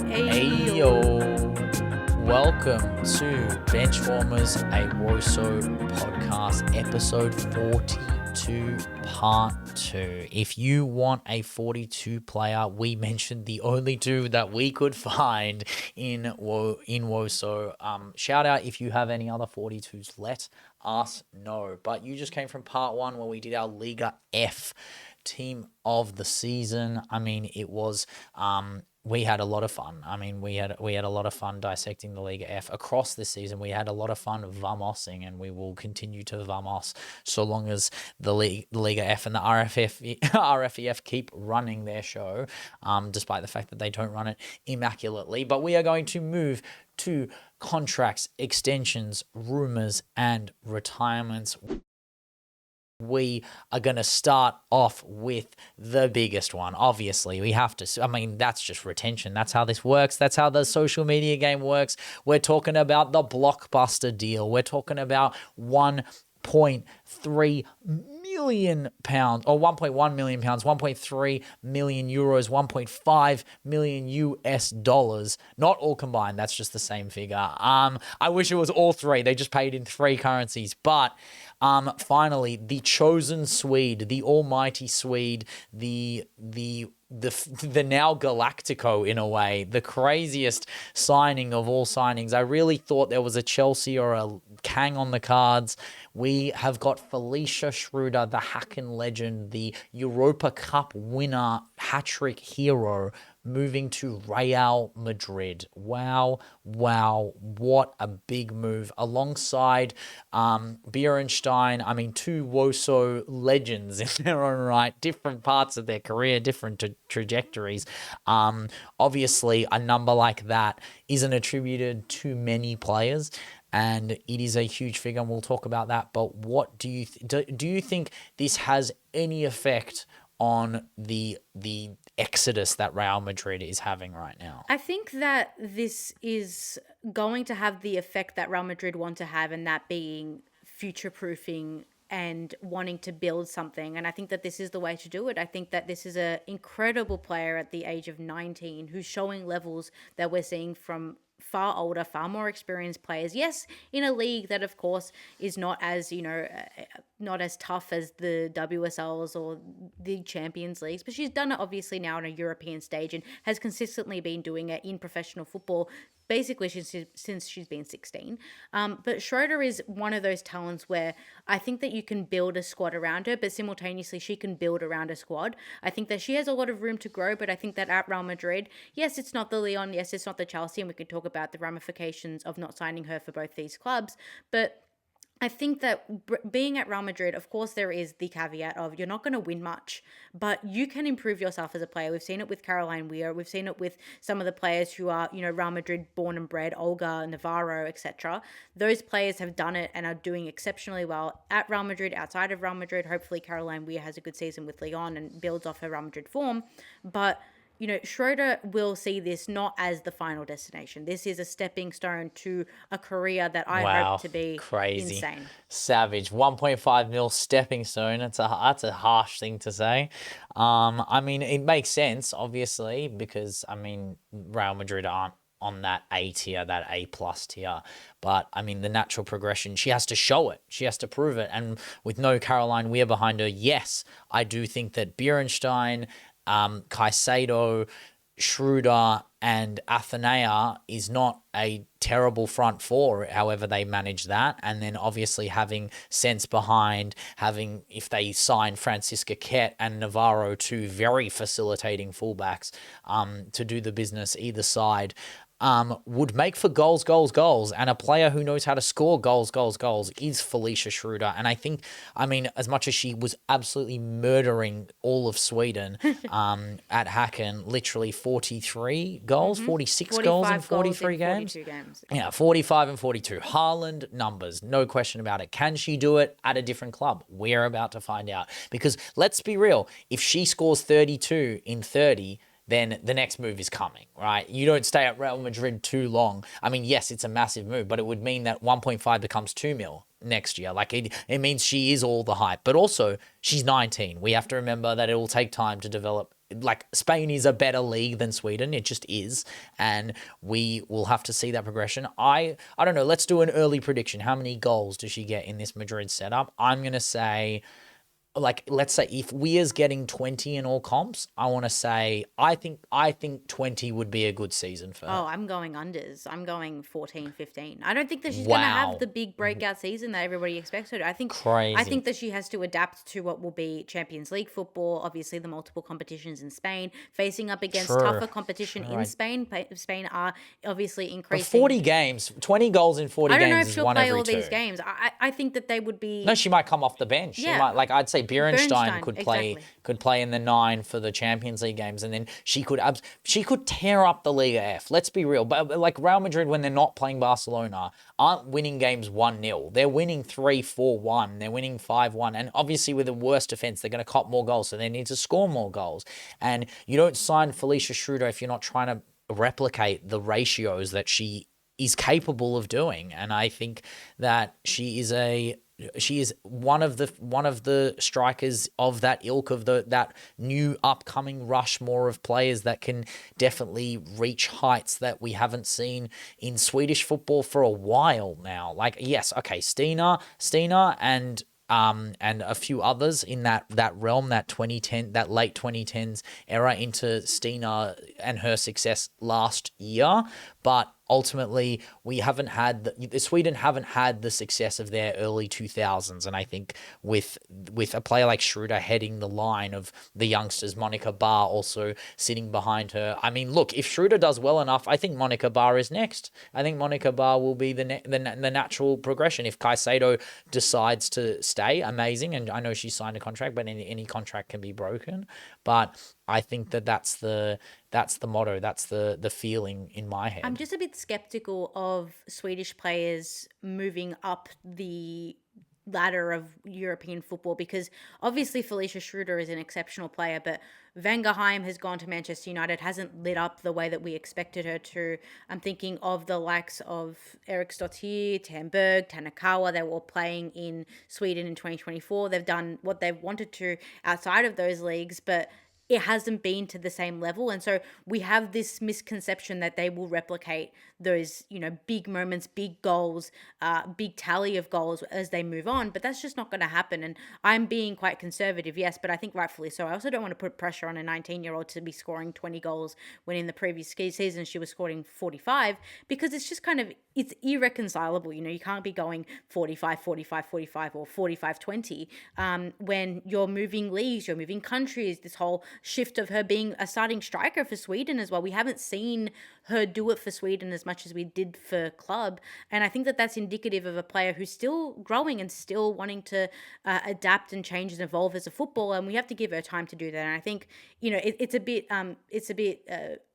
Ayo. Welcome to Benchwarmers, a Woso podcast, episode 42, part 2. If you want a 42 player, we mentioned the only two that we could find in Woso. Shout out if you have any other 42s, let us know. But you just came from part 1 where we did our Liga F team of the season. I mean, it was we had a lot of fun. I mean, we had a lot of fun dissecting the Liga F across this season. We had a lot of fun vamosing, and we will continue to vamos so long as the Liga F and the RFEF keep running their show, despite the fact that they don't run it immaculately. But we are going to move to contracts, extensions, rumors, and retirements. We are going to start off with the biggest one. Obviously, we have to. I mean, that's just retention. That's how this works. That's how the social media game works. We're talking about the blockbuster deal. We're talking about 1.3 million pounds or 1.1 million pounds, 1.3 million euros, 1.5 million US dollars. Not all combined. That's just the same figure. I wish it was all three. They just paid in three currencies, but finally, the chosen Swede, the almighty Swede, the now Galactico in a way, the craziest signing of all signings. I really thought there was a Chelsea or a KANG on the cards. We have got Felicia Schroeder, the Hacken legend, the Europa Cup winner, hat-trick hero, moving to Real Madrid. Wow, what a big move. Alongside Bierenstein, I mean, two Woso legends in their own right, different parts of their career, different trajectories. Obviously, a number like that isn't attributed to many players, and it is a huge figure, and we'll talk about that. But what do you do you think this has any effect on the exodus that Real Madrid is having right now? I think that this is going to have the effect that Real Madrid want to have, and that being future-proofing and wanting to build something. And I think that this is the way to do it. I think that this is an incredible player at the age of 19 who's showing levels that we're seeing from far older, far more experienced players. Yes, in a league that, of course, is not as, not as tough as the WSLs or the Champions Leagues, but she's done it obviously now on a European stage and has consistently been doing it in professional football basically since she's been 16. But Schroeder is one of those talents where I think that you can build a squad around her, but simultaneously she can build around a squad. I think that she has a lot of room to grow, but I think that at Real Madrid, yes, it's not the Lyon, yes, it's not the Chelsea, and we can talk about the ramifications of not signing her for both these clubs, but I think that being at Real Madrid, of course, there is the caveat of you're not going to win much, but you can improve yourself as a player. We've seen it with Caroline Weir. We've seen it with some of the players who are, Real Madrid born and bred, Olga, Navarro, etc. Those players have done it and are doing exceptionally well at Real Madrid, outside of Real Madrid. Hopefully, Caroline Weir has a good season with Lyon and builds off her Real Madrid form. But Schroeder will see this not as the final destination. This is a stepping stone to a career that I hope to be crazy, insane. Savage. 1.5 mil stepping stone. That's a harsh thing to say. I mean, it makes sense, obviously, because, I mean, Real Madrid aren't on that A tier, that A plus tier. But I mean, the natural progression, she has to show it. She has to prove it. And with no Caroline Weir behind her, yes, I do think that Bierenstein, Caicedo, Schroeder, and Aitana is not a terrible front four, however they manage that. And then obviously having sense behind, if they sign Francisca Kett and Navarro, two very facilitating fullbacks, to do the business either side, would make for goals. And a player who knows how to score goals is Felicia Schroeder. And I think, I mean, as much as she was absolutely murdering all of Sweden at Hacken, literally 43 goals, 46 goals in 43 games. 42 games. Yeah, 45 and 42. Haaland numbers, no question about it. Can she do it at a different club? We're about to find out. Because let's be real, if she scores 32 in 30, then the next move is coming, right? You don't stay at Real Madrid too long. I mean, yes, it's a massive move, but it would mean that 1.5 becomes 2 mil next year. Like, it means she is all the hype. But also, she's 19. We have to remember that it will take time to develop like Spain is a better league than Sweden. It just is. And we will have to see that progression. I don't know. Let's do an early prediction. How many goals does she get in this Madrid setup? I'm going to say, like, let's say if Weir's getting 20 in all comps, I want to say I think 20 would be a good season for her. Oh, I'm going unders. I'm going 14, 15. I don't think that she's going to have Wow. the big breakout season that everybody expects her to. I think Crazy. that she has to adapt to what will be Champions League football, obviously the multiple competitions in Spain, facing up against True. tougher competition in Spain. Spain are obviously But increasing. 40 games, 20 goals in 40 I don't know games if is she'll one play every all two. these games. I think that they would be. No, she might come off the bench. She Yeah. might, like, I'd say Bierenstein Bernstein, could play exactly. could play in the 9 for the Champions League games, and then she could tear up the Liga F. Let's be real. But like Real Madrid, when they're not playing Barcelona, aren't winning games 1-0. They're winning 3-4-1. They're winning 5-1. And obviously with a worse defense, they're going to cop more goals, so they need to score more goals. And you don't sign Felicia Schroeder if you're not trying to replicate the ratios that she is capable of doing. And I think that she is one of the strikers of that ilk, of that new upcoming Rushmore of players that can definitely reach heights that we haven't seen in Swedish football for a while now. Like, yes, okay, Stina and a few others in that realm, that 2010, that late 2010s era into Stina and her success last year. But ultimately, Sweden haven't had the success of their early 2000s. And I think with a player like Schroeder heading the line of the youngsters, Monica Barr also sitting behind her. I mean, look, if Schroeder does well enough, I think Monica Barr is next. I think Monica Barr will be the natural progression. If Caicedo decides to stay, amazing. And I know she signed a contract, but any contract can be broken. But I think that's the motto. That's the feeling in my head. I'm just a bit skeptical of Swedish players moving up the ladder of European football, because obviously Felicia Schroeder is an exceptional player, but Vangerheim has gone to Manchester United, hasn't lit up the way that we expected her to. I'm thinking of the likes of Erik Stottir, Tamberg, Tanakawa. They were all playing in Sweden in 2024. They've done what they've wanted to outside of those leagues, but it hasn't been to the same level. And so we have this misconception that they will replicate those, big moments, big goals, big tally of goals as they move on. But that's just not going to happen. And I'm being quite conservative, yes, but I think rightfully so. I also don't want to put pressure on a 19-year-old to be scoring 20 goals when in the previous season she was scoring 45, because it's just it's irreconcilable. You can't be going 45, 45, 45 or 45, 20 when you're moving leagues, you're moving countries. This whole shift of her being a starting striker for Sweden as well. We haven't seen her do it for Sweden as much as we did for club. And I think that that's indicative of a player who's still growing and still wanting to adapt and change and evolve as a footballer. And we have to give her time to do that. And I think, it's a bit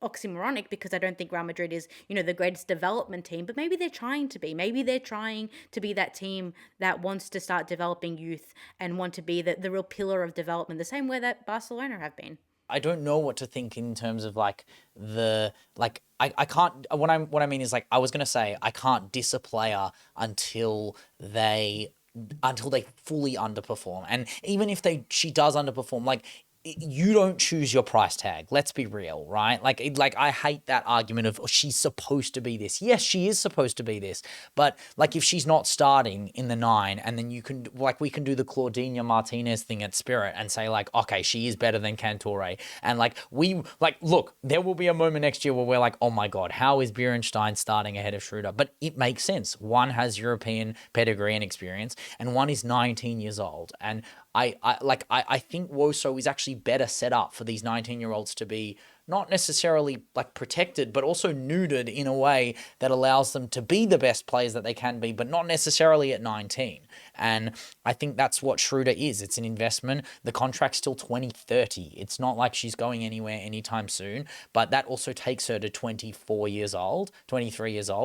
oxymoronic, because I don't think Real Madrid is, the greatest development team, but maybe they're trying to be. Maybe they're trying to be that team that wants to start developing youth and want to be the real pillar of development, the same way that Barcelona have been. I don't know what to think in terms of I can't, what I mean is, like, I was going to say, I can't diss a player until they fully underperform. And even if she does underperform, like, you don't choose your price tag. Let's be real, right? Like I hate that argument of, oh, she's supposed to be this. Yes, she is supposed to be this. But like, if she's not starting in the 9, and then we can do the Claudinha Martinez thing at Spirit and say, like, okay, she is better than Cantore. And look, there will be a moment next year where we're like, oh my God, how is Bierenstein starting ahead of Schroeder? But it makes sense. One has European pedigree and experience, and one is 19 years old. And I think Woso is actually better set up for these 19-year-olds to be not necessarily like protected, but also neutered in a way that allows them to be the best players that they can be, but not necessarily at 19. And I think that's what Schroeder is. It's an investment. The contract's till 2030. It's not like she's going anywhere anytime soon, but that also takes her to 23 years old,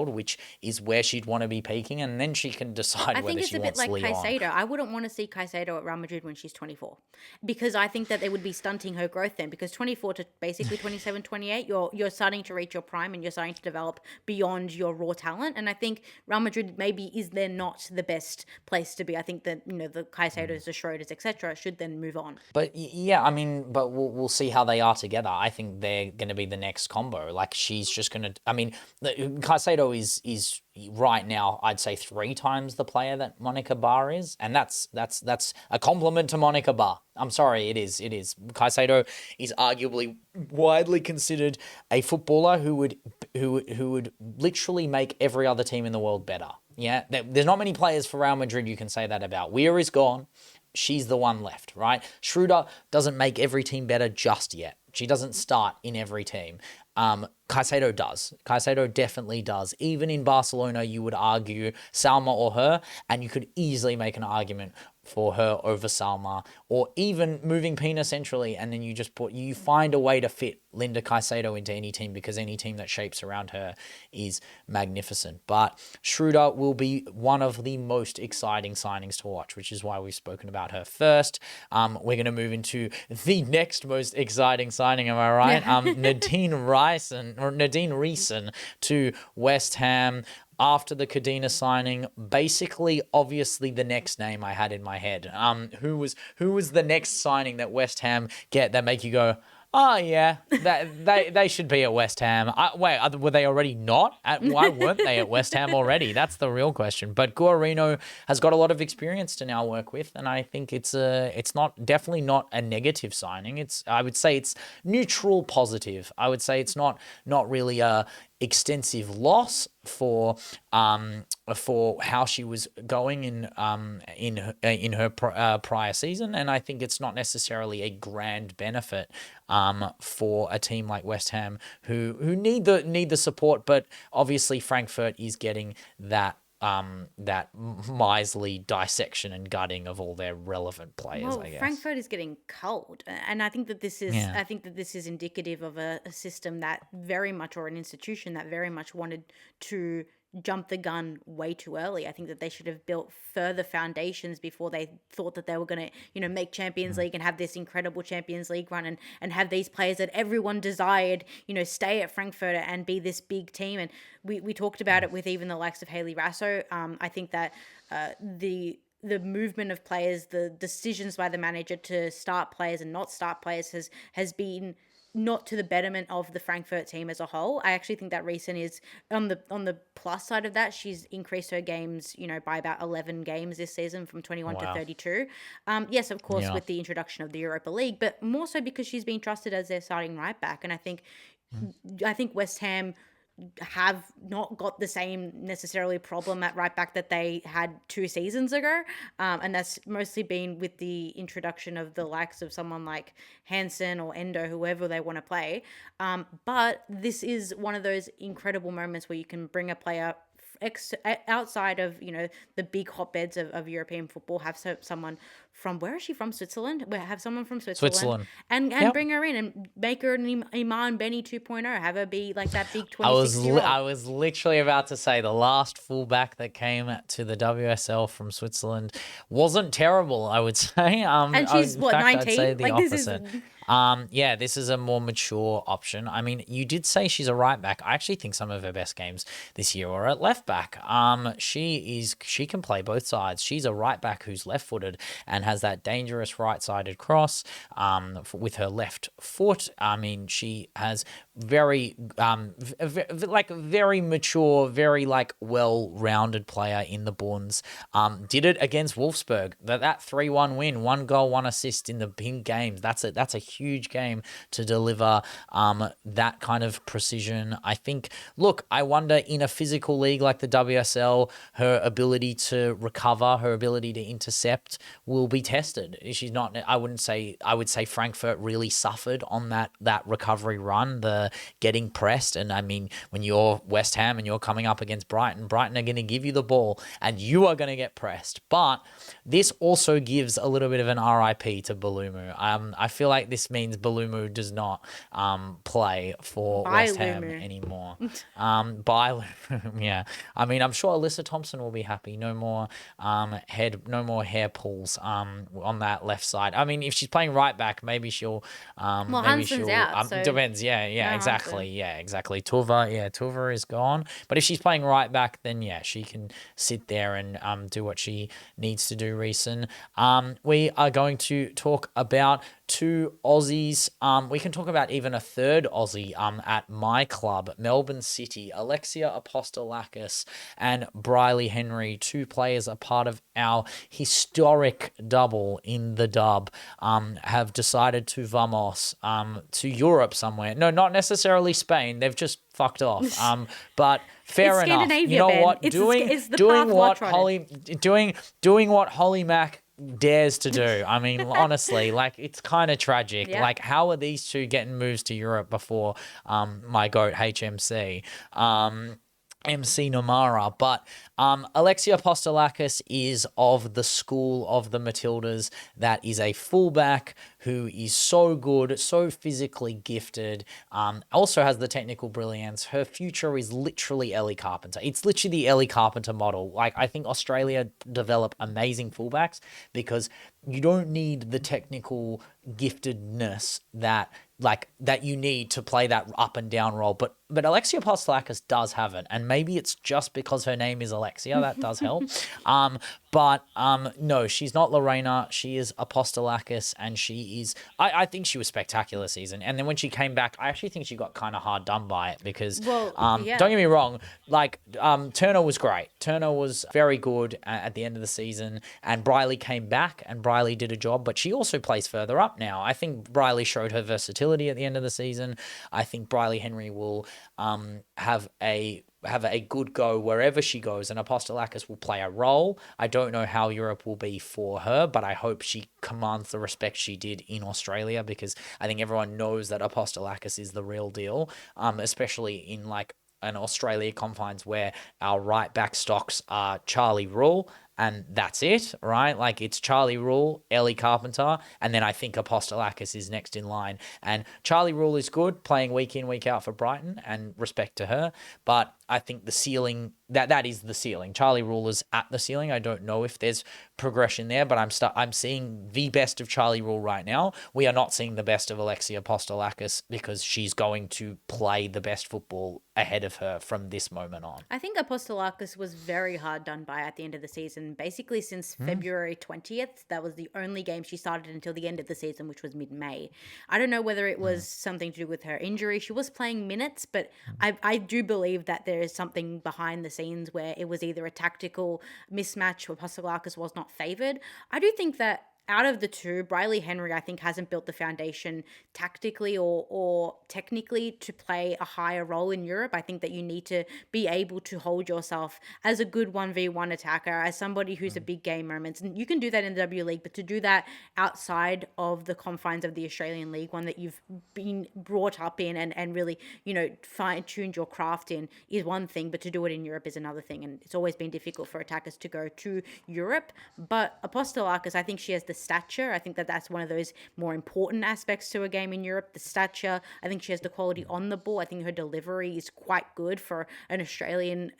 which is where she'd want to be peaking. And then she can decide whether she wants Leon. I think it's a bit like Caicedo. I wouldn't want to see Caicedo at Real Madrid when she's 24, because I think that they would be stunting her growth then, because 24 to basically 25 is a 30-year-old player. And I think that 27, 28, you're starting to reach your prime and you're starting to develop beyond your raw talent. And I think Real Madrid maybe is there not the best place to be. I think that, the Caicedos, the Schroeders, etc., should then move on. But yeah, I mean, but we'll see how they are together. I think they're going to be the next combo. Like, she's just going to. I mean, Caicedo is right now, I'd say 3 times the player that Monica Barr is, and that's a compliment to Monica Barr. I'm sorry, it is. Caicedo is arguably widely considered a footballer who would literally make every other team in the world better. Yeah, there's not many players for Real Madrid you can say that about. Weir is gone. She's the one left, right? Schroeder doesn't make every team better just yet. She doesn't start in every team. Caicedo does. Caicedo definitely does. Even in Barcelona, you would argue Salma or her, and you could easily make an argument for her over Salma, or even moving Pina centrally, and then you find a way to fit Linda Caicedo into any team, because any team that shapes around her is magnificent. But Schroeder will be one of the most exciting signings to watch, which is why we've spoken about her first. We're going to move into the next most exciting signing, am I right? Yeah. Nadine Reisen to West Ham. After the Cadena signing, basically, obviously, the next name I had in my head. Who was the next signing that West Ham get that make you go, oh yeah, that they should be at West Ham? Were they already not? Why weren't they at West Ham already? That's the real question. But Guarino has got a lot of experience to now work with, and I think it's definitely not a negative signing. I would say it's neutral positive. I would say it's not really a extensive loss for how she was going in her prior season, and I think it's not necessarily a grand benefit for a team like West Ham who need the support, but obviously Frankfurt is getting that miserly dissection and gutting of all their relevant players. I guess Frankfurt is getting cold, and I think that this is indicative of a system that very much, or an institution that very much wanted to jump the gun way too early. I think that they should have built further foundations before they thought that they were going to, make Champions League and have this incredible Champions League run and have these players that everyone desired, stay at Frankfurt and be this big team. And we talked about it with even the likes of Hayley Raso. I think that the movement of players, the decisions by the manager to start players and not start players has been not to the betterment of the Frankfurt team as a whole. I actually think that Reisen is on the plus side of that. She's increased her games, by about 11 games this season, from 21 to 32. Yes, of course, with the introduction of the Europa League, but more so because she's been trusted as their starting right back. And I think West Ham have not got the same necessarily problem at right back that they had 2 seasons ago. And that's mostly been with the introduction of the likes of someone like Hansen or Endo, whoever they want to play. But this is one of those incredible moments where you can bring a player outside of the big hotbeds of European football, have someone from, where is she from? Switzerland. Have someone from Switzerland. And bring her in and make her an Iman Benny 2.0. Have her be like that big 26-year-old. I was literally about to say the last fullback that came to the WSL from Switzerland wasn't terrible, I would say. And she's 19? I'd say the opposite. This is... This is a more mature option. I mean, you did say she's a right back. I actually think some of her best games this year are at left back. She can play both sides. She's a right back who's left-footed and has that dangerous right-sided cross with her left foot. I mean, she has very mature, very well-rounded player in the Bundes. Did it against Wolfsburg. That 3-1 win, 1 goal, 1 assist in the big games. That's a huge game to deliver that kind of precision. I think, I wonder in a physical league like the WSL, her ability to recover, her ability to intercept will be tested. She's not, I would say Frankfurt really suffered on that recovery run. The getting pressed. And I mean, when you're West Ham and you're coming up against Brighton are going to give you the ball and you are going to get pressed. But this also gives a little bit of an RIP to Balumu. I feel like this means Balumu does not play for West Ham anymore. By yeah. I mean, I'm sure Alyssa Thompson will be happy. No more hair pulls on that left side. I mean, if she's playing right back, maybe she'll Hanson's out. So depends. Yeah, exactly. Hansen. Yeah, exactly. Tuva is gone. But if she's playing right back, then yeah, she can sit there and do what she needs to do, Reeson. We are going to talk about two Aussies. We can talk about even a third Aussie at my club, Melbourne City. Alexia Apostolakis and Briley Henry, two players a part of our historic double in the dub, have decided to vamos to Europe somewhere. No, not necessarily Spain. They've just fucked off. But fair enough. You know what? Doing what Holly Mack dares to do. I mean, honestly, like, it's kind of tragic. Yeah. Like, how are these two getting moves to Europe before my GOAT HMC? MC Nomara, but Alexia Apostolakis is of the school of the Matildas that is a fullback who is so good, so physically gifted, also has the technical brilliance. Her future is literally Ellie Carpenter. It's literally the Ellie Carpenter model. Like, I think Australia develop amazing fullbacks because you don't need the technical giftedness that you need to play that up and down role. But Alexia Apostolakis does have it. And maybe it's just because her name is Alexia. That does help. But no, she's not Lorena. She is Apostolakis, and she is... I think she was spectacular this season. And then when she came back, I actually think she got kind of hard done by it because... don't get me wrong, Turner was great. Turner was very good at the end of the season, and Briley came back, and Briley did a job, but she also plays further up now. I think Briley showed her versatility at the end of the season. I think Briley Henry will have a good go wherever she goes, and Apostolakis will play a role. I don't know how Europe will be for her, but I hope she commands the respect she did in Australia, because I think everyone knows that Apostolakis is the real deal, especially in an Australia confines where our right back stocks are Charlie Rule, and that's it, right? Like, it's Charlie Rule, Ellie Carpenter, and then I think Apostolakis is next in line. And Charlie Rule is good, playing week in, week out for Brighton, and respect to her. But I think the ceiling, that is the ceiling. Charlie Rule is at the ceiling. I don't know if there's progression there, but I'm seeing the best of Charlie Rule right now. We are not seeing the best of Alexia Apostolakis because she's going to play the best football ahead of her from this moment on. I think Apostolakis was very hard done by at the end of the season. Basically, since February 20th, that was the only game she started until the end of the season, which was mid-May. I don't know whether it was something to do with her injury. She was playing minutes, but I do believe that there is something behind the scenes where it was either a tactical mismatch where Apostolakis was not favoured. I do think that out of the two, Briley Henry, I think, hasn't built the foundation tactically or technically to play a higher role in Europe. I think that you need to be able to hold yourself as a good 1v1 attacker, as somebody who's a big game moments. And you can do that in the W League, but to do that outside of the confines of the Australian League, one that you've been brought up in and really, fine-tuned your craft in, is one thing, but to do it in Europe is another thing. And it's always been difficult for attackers to go to Europe. But Apostolakis, I think she has the stature. I think that that's one of those more important aspects to a game in Europe, the stature. I think she has the quality on the ball. I think her delivery is quite good for an Australian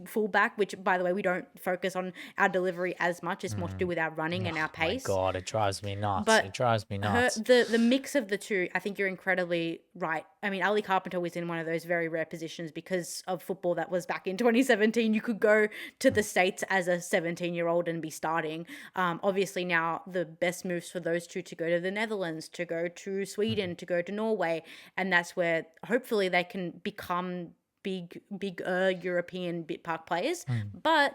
fullback, which, by the way, we don't focus on our delivery as much. It's more to do with our running and our pace. My God, it drives me nuts. But the mix of the two, I think you're incredibly right. I mean, Ali Carpenter was in one of those very rare positions because of football that was back in 2017. You could go to the States as a 17-year-old and be starting. Obviously now the best moves for those two to go to the Netherlands, to go to Sweden, to go to Norway, and that's where hopefully they can become big European bit park players. But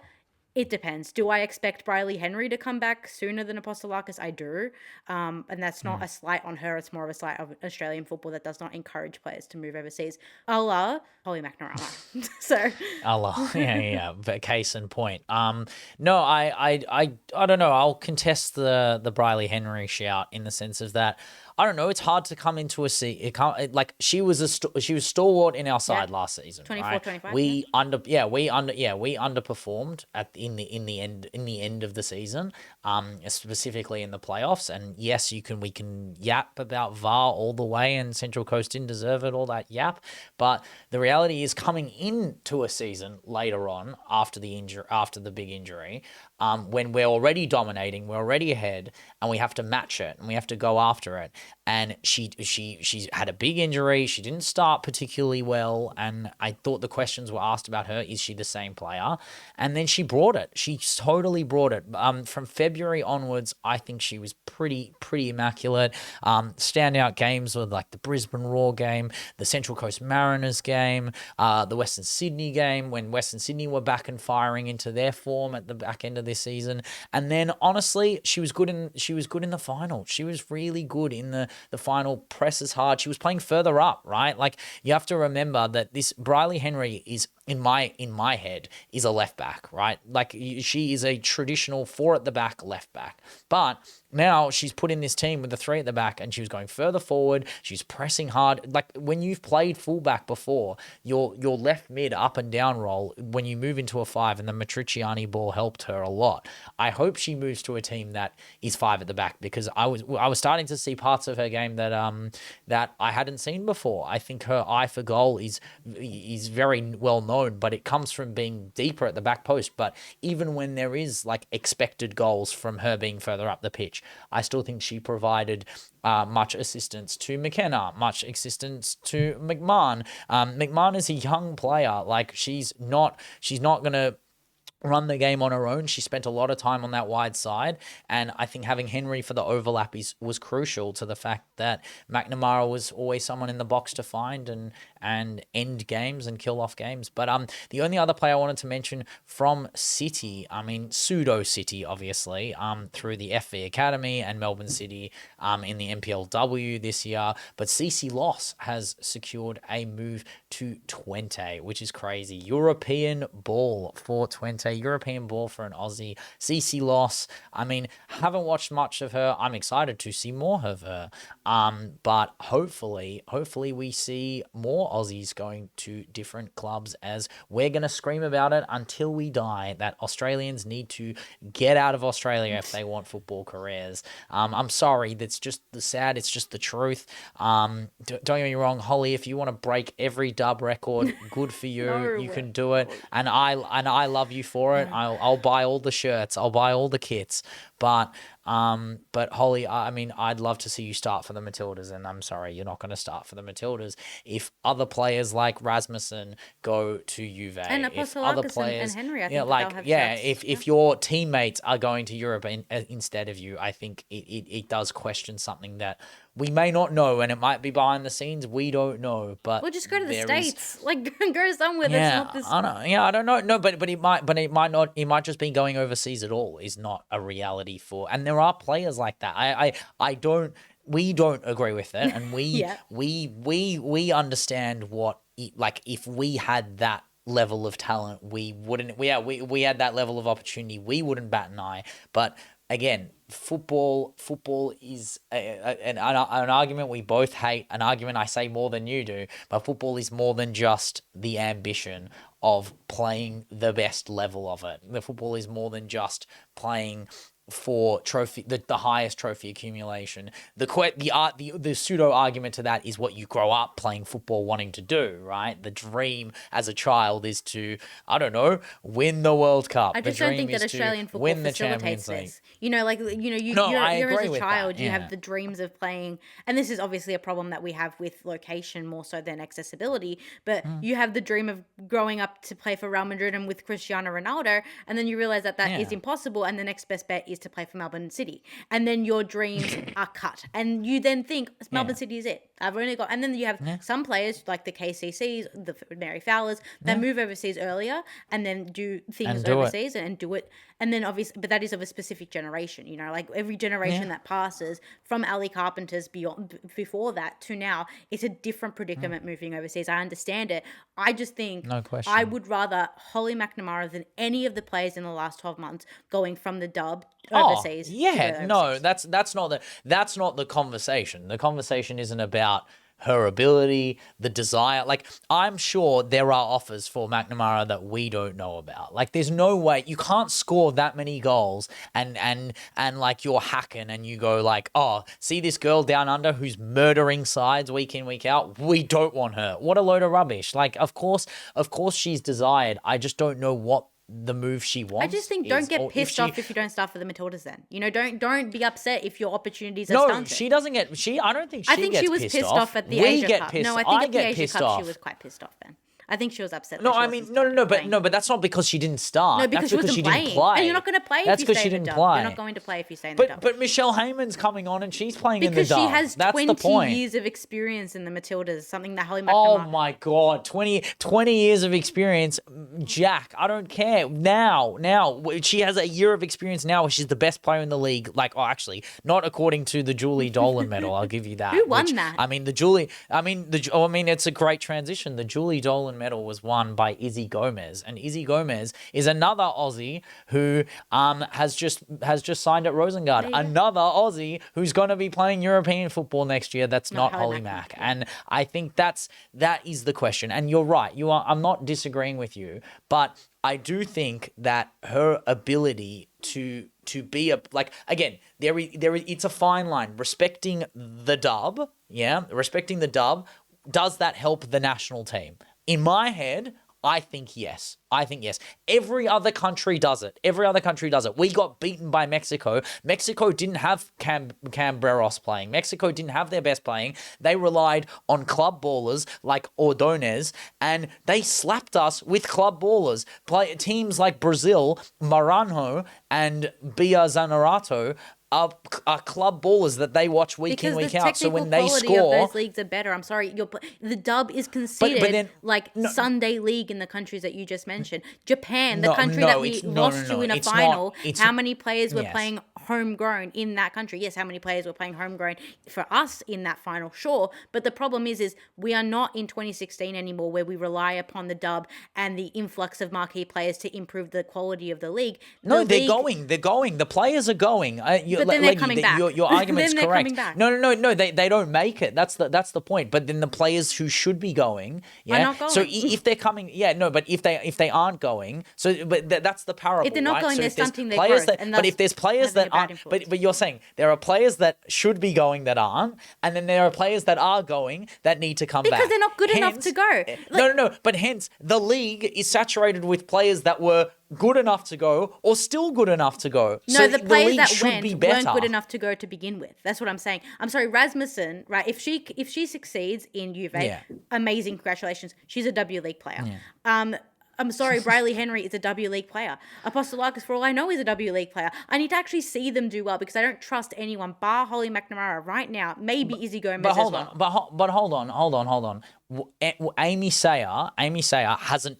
it depends. Do I expect Briley Henry to come back sooner than Apostolakis? I do. And that's not a slight on her. It's more of a slight of Australian football that does not encourage players to move overseas. Allah, Holly McNamara. So Allah. Yeah. Case in point. No, I don't know. I'll contest the Briley Henry shout in the sense of that I don't know. It's hard to come into a seat. Like she was she was stalwart in our side last season. 24, right? 25, We underperformed in the end of the season, specifically in the playoffs. And yes, we can yap about VAR all the way, and Central Coast didn't deserve it, all that yap. But the reality is, coming into a season later on after the big injury, when we're already dominating, we're already ahead, and we have to match it and we have to go after it. And she's had a big injury. She didn't start particularly well, and I thought the questions were asked about her. Is she the same player? And then she brought it. She totally brought it. From February onwards, I think she was pretty immaculate. Standout games were like the Brisbane Roar game, the Central Coast Mariners game, the Western Sydney game, when Western Sydney were back and firing into their form at the back end of this season. And then honestly, she was good in the final. She was really good in the final. Presses hard. She was playing further up, right? Like, you have to remember that this Briley Henry is, in my head, is a left back, right? Like, she is a traditional 4 at the back left back. But now she's put in this team with the 3 at the back, and she was going further forward. She's pressing hard. Like, when you've played fullback before, your left mid up and down roll, when you move into a 5, and the Matriciani ball helped her a lot. I hope she moves to a team that is 5 at the back, because I was starting to see parts of her game that I hadn't seen before. I think her eye for goal is very well known, but it comes from being deeper at the back post. But even when there is like expected goals from her being further up the pitch, I still think she provided much assistance to McKenna, much assistance to McMahon. McMahon is a young player. Like, she's not going to run the game on her own. She spent a lot of time on that wide side, and I think having Henry for the overlap was crucial to the fact that McNamara was always someone in the box to find and end games and kill off games. But the only other player I wanted to mention from City, I mean pseudo City, obviously, through the FV Academy, and Melbourne City in the NPLW this year, but CC Loss has secured a move to Twente, which is crazy. European ball for Twente. European ball for an Aussie. CC Loss, I mean, haven't watched much of her. I'm excited to see more of her. But hopefully we see more Aussies going to different clubs, as we're going to scream about it until we die, that Australians need to get out of Australia if they want football careers. I'm sorry, that's just the sad, it's just the truth. Don't get me wrong, Holly, if you want to break every dub record, good for you. No. You can do it. And I love you for it. I'll buy all the shirts. I'll buy all the kits. But Holly, I mean, I'd love to see you start for the Matildas, and I'm sorry, you're not going to start for the Matildas. If other players like Rasmussen go to Juve, And if other players, and Henry, I think yeah, they'll have shots. if your teammates are going to Europe instead of you, I think it does question something that we may not know, and it might be behind the scenes. We don't know, but Well, just go to the States. Like, go somewhere that's not this. I know. Yeah, I don't know. No, but it might not. It might just be going overseas at all is not a reality for. And there are players like that. I don't. We don't agree with it, and we Yeah. we understand what like if we had that level of talent, we wouldn't. We had that level of opportunity, we wouldn't bat an eye. But again, football is an argument we both hate, an argument I say more than you do, but football is more than just the ambition of playing the best level of it. The football is more than just playing for the highest trophy accumulation. The pseudo argument to that is what you grow up playing football wanting to do, right? The dream as a child is to, I don't know, win the World Cup. I just don't think that Australian football facilitates this. You know, like, you know, you're as a child, you have the dreams of playing, and this is obviously a problem that we have with location more so than accessibility, but you have the dream of growing up to play for Real Madrid and with Cristiano Ronaldo, and then you realize that is impossible, and the next best bet is to play for Melbourne City, and then your dreams are cut, and you then think Melbourne City is it. I've only got, and then you have some players like the KCCs, the Mary Fowlers, that move overseas earlier and then do things overseas and do it, and then obviously, but that is of a specific generation. You know, like every generation that passes from Ali Carpenter's before that to now, it's a different predicament moving overseas. I understand it. I just think no question. I would rather Holly McNamara than any of the players in the last 12 months going from the dub overseas. to go Yeah, no, overseas. that's not the conversation. The conversation isn't about her ability, the desire. Like, I'm sure there are offers for McNamara that we don't know about. Like, there's no way you can't score that many goals and like you're hacking and you go like, oh, see this girl down under who's murdering sides week in, week out. We don't want her. What a load of rubbish. Like, of course she's desired. I just don't know what the move she wants. I just think don't get pissed off if you don't start for the Matildas then. You know, don't be upset if your opportunities are stunted. No, she doesn't get I don't think she gets she was pissed pissed off at the we Asia get Cup. pissed. No, I think I at the get Asia pissed Cup off. she was quite pissed off then. I think she was upset. No, that she I mean, wasn't no, playing. but that's not because she didn't start. No, because that's she wasn't didn't playing. play. And you're not going to play That's if you because stay she in the didn't dub. play. You're not going to play if you stay in the dub. But Michelle Heyman's coming on and she's playing in the Because dub. she has That's 20 the point. years of experience in the Matildas, something that Holly Oh McNamara... my God, 20 years of experience. Jack, I don't care. Now, she has a year of experience now where she's the best player in the league. Like, oh, actually, not according to the Julie Dolan medal. I'll give you that. Who won that? It's a great transition. The Julie Dolan medal was won by Izzy Gomez. And Izzy Gomez is another Aussie who has just signed at Rosengard. Another Aussie who's going to be playing European football next year. That's not Holly Mack. And I think that is the question. And you're right. I'm not disagreeing with you, but I do think that her ability to be again, it's a fine line. Respecting the dub, does that help the national team? In my head, I think yes. Every other country does it. We got beaten by Mexico. Mexico didn't have Cambreros playing. Mexico didn't have their best playing. They relied on club ballers like Ordonez, and they slapped us with club ballers. Teams like Brazil, Maranhão, and Bia Zanerato are club ballers that they watch week in, week out. So when they score, the technical quality of those leagues are better. I'm sorry, the dub is considered Sunday league in the countries that you just mentioned. Japan, the country that we lost to in a final, how many players were playing homegrown in that country? Yes, how many players were playing homegrown for us in that final? Sure, but the problem is we are not in 2016 anymore, where we rely upon the dub and the influx of marquee players to improve the quality of the league. They're going. The players are going. But then they're coming back. Your argument's then correct. Coming back. No. They don't make it. That's the point. But then the players who should be going, are not going. So if they're coming, but if they aren't going, that's the parable. If they're not going, so they're stunting their growth. But if there's players that aren't, but you're saying there are players that should be going that aren't, and then there are players that are going that need to come back because they're not good enough to go. No. But hence the league is saturated with players that were good enough to go or still good enough to go. No, so the players that went weren't good enough to go to begin with. That's what I'm saying. I'm sorry, Rasmussen, right? If she succeeds in Juve, amazing, congratulations. She's a W League player. Yeah. I'm sorry, Briley Henry is a W League player. Apostolakis, for all I know, is a W League player. I need to actually see them do well because I don't trust anyone bar Holly McNamara right now. Maybe Izzy Gomez but hold as on, but hold on. Amy Sayer hasn't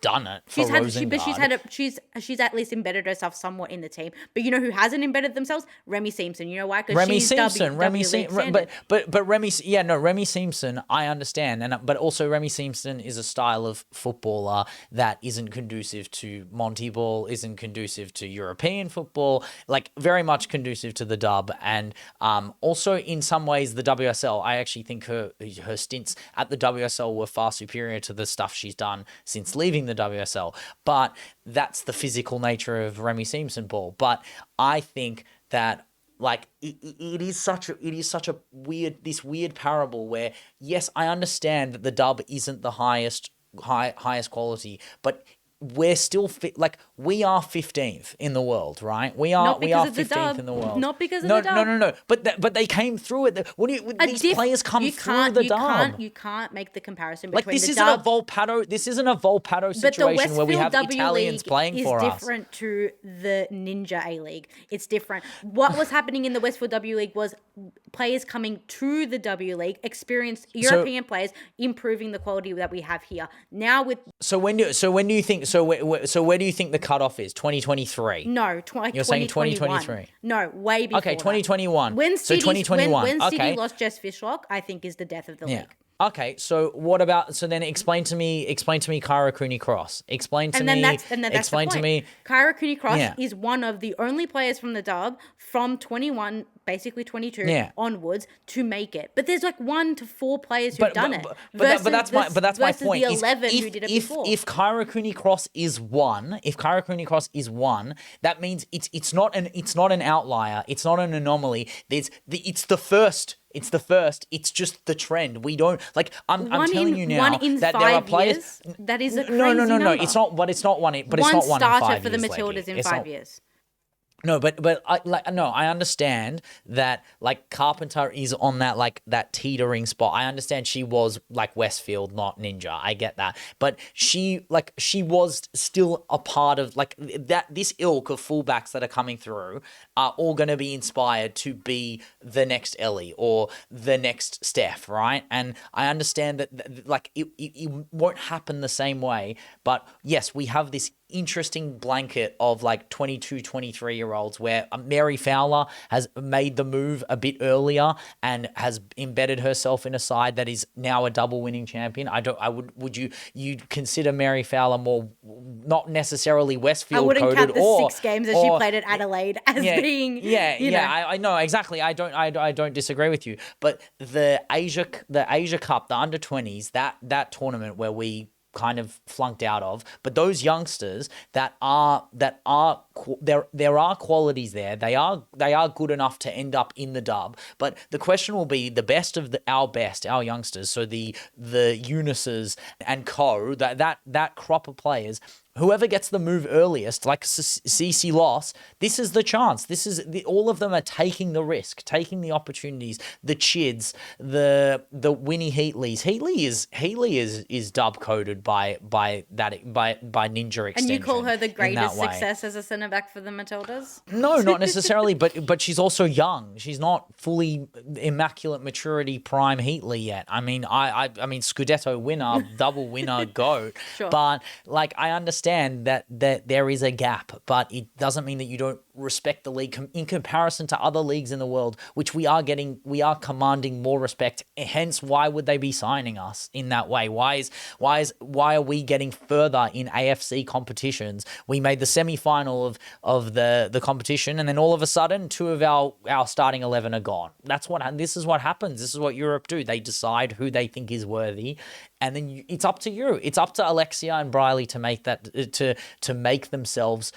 done it for Rosengard. She's at least embedded herself somewhat in the team. But you know who hasn't embedded themselves? Remy Simpson. You know why? Because she's Remy Simpson. But Remy Simpson, I understand, but also Remy Simpson is a style of footballer that isn't conducive to Monty ball, isn't conducive to European football, like very much conducive to the dub, and also in some ways the WSL. I actually think her stints at the WSL were far superior to the stuff she's done since leaving the WSL. But that's the physical nature of Remy Simpson ball. But I think that it is such a weird parable where, yes, I understand that the dub isn't the highest quality, but we're still we are 15th in the world, right? We are 15th in the world. Not because of the dub. No. But they came through it. These players come through the dub. You can't make the comparison between this isn't a Volpato situation where we have Italians playing for us. It's different to the Ninja A League. It's different. What was happening in the Westfield W League was players coming to the W League, experienced European players, improving the quality that we have here. Now with when do you think? So where do you think the cutoff is? 2023? No, you're saying 2023? No, way before. Okay, 2021. When City, 2021. When City lost Jess Fishlock, I think is the death of the league. Okay, so what about? So then explain to me Kyra Cooney Cross. Explain to me. That's Explain the to point. me. Kyra Cooney Cross Yeah. is one of the only players from the dub from 21, basically 22 Yeah. onwards to make it. But there's like 1 to 4 players who've done it. But that's my versus point. the 11 who did it before. If Kyra Cooney Cross is one, that means it's not an outlier. It's not an anomaly. It's the first. It's the first. It's just the trend. We don't like. I'm telling you now that there are players. Years, that is a crazy no. number. It's not. But it's not one. But one it's not one in 5 starter years. for the Matildas Leggy. in It's 5 not, years. No, but I understand that like Carpenter is on that teetering spot. I understand she was like Westfield, not Ninja. I get that, but she was still a part of like that. This ilk of fullbacks that are coming through are all going to be inspired to be the next Ellie or the next Steph, right? And I understand that like it won't happen the same way, but yes, we have this interesting blanket of like 22, 23-year-olds where Mary Fowler has made the move a bit earlier and has embedded herself in a side that is now a double winning champion. Would you consider Mary Fowler more not necessarily Westfield coded? I wouldn't count the or 6 games that she played at Adelaide as being I know exactly. I don't disagree with you, but the Asia Cup, the under 20s, that tournament where we kind of flunked out of, but those youngsters there are qualities there. They are good enough to end up in the dub, but the question will be the best of our youngsters, so the Eunices and that crop of players. Whoever gets the move earliest, like CC Loss, this is the chance. All of them are taking the risk, taking the opportunities. The Chids, the Winnie Heatleys. Heatley is dub coded by Ninja extension. And you call her the greatest success as a centre back for the Matildas? No, not necessarily, but she's also young. She's not fully immaculate maturity prime Heatley yet. I mean, I mean Scudetto winner, double winner, GOAT. Sure. But like I understand that there is a gap, but it doesn't mean that you don't respect the league in comparison to other leagues in the world, which we are commanding more respect. Hence, why would they be signing us in that way? Why are we getting further in AFC competitions? We made the semi-final of the competition, and then all of a sudden, 2 of our starting 11 are gone. This is what happens. This is what Europe do. They decide who they think is worthy, and then it's up to you. It's up to Alexia and Briley to make to make themselves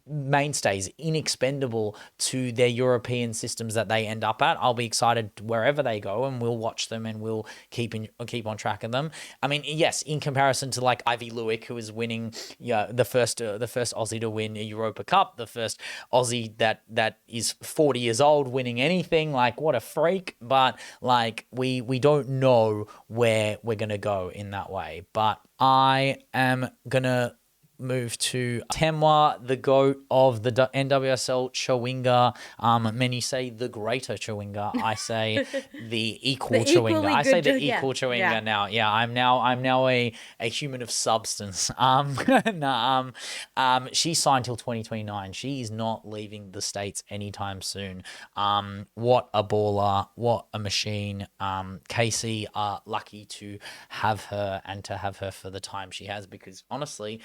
mainstays, inexpendable to their European systems that they end up at. I'll be excited wherever they go, and we'll watch them and we'll keep on track of them. I mean, yes, in comparison to like Ivy Lewick, who is winning, the first Aussie to win a Europa Cup, the first Aussie that is 40 years old winning anything. Like, what a freak! But like, we don't know where we're gonna go in that way. But I am gonna move to Temwa, the GOAT of the NWSL Chawinga. Many say the greater Chawinga. I say the equal Chawinga. I say the equal Chawinga now. Yeah, I'm now a human of substance. She signed till 2029. She is not leaving the States anytime soon. What a baller! What a machine! Casey are lucky to have her and to have her for the time she has, because honestly,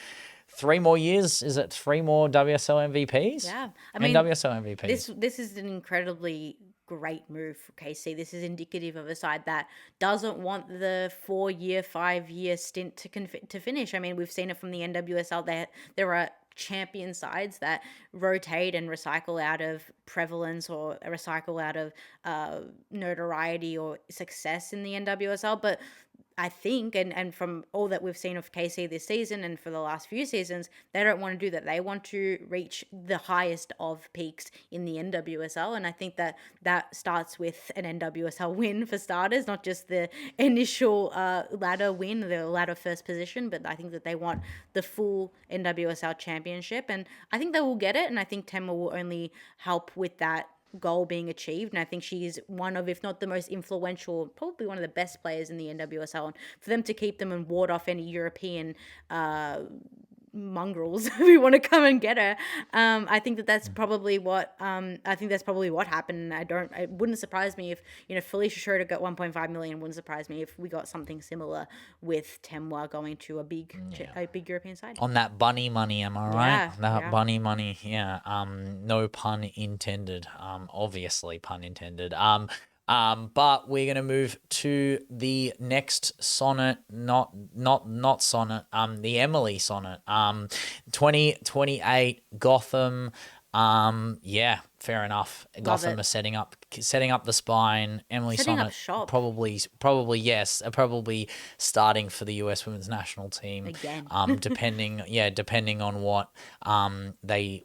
3 more years, is it 3 more WSL MVPs? Yeah. I mean, WSL MVPs. This is an incredibly great move for KC. This is indicative of a side that doesn't want the 4-year, 5-year stint to finish. I mean, we've seen it from the NWSL. There are champion sides that rotate and recycle out of prevalence or recycle out of notoriety or success in the NWSL. But I think, and from all that we've seen of KC this season and for the last few seasons, they don't want to do that. They want to reach the highest of peaks in the NWSL. And I think that starts with an NWSL win for starters, not just the initial ladder win, the ladder first position, but I think that they want the full NWSL championship. And I think they will get it. And I think Temma will only help with that goal being achieved. And I think she is one of, if not the most influential, probably one of the best players in the NWSL. And for them to keep them and ward off any European mongrels who want to come and get her. I think that's probably what happened. It wouldn't surprise me if, Felicia Schroeder got 1.5 million. Wouldn't surprise me if we got something similar with Temwa going to a big European side. On that bunny money, am I right? Yeah, That bunny money, yeah. No pun intended. Obviously pun intended. But we're gonna move to the next sonnet, not sonnet. The Emily sonnet. 2028 Gotham. Yeah, fair enough. Gotham are setting up the spine. Emily Setting Sonnet up shop. probably yes, probably starting for the US women's national team Again. depending on what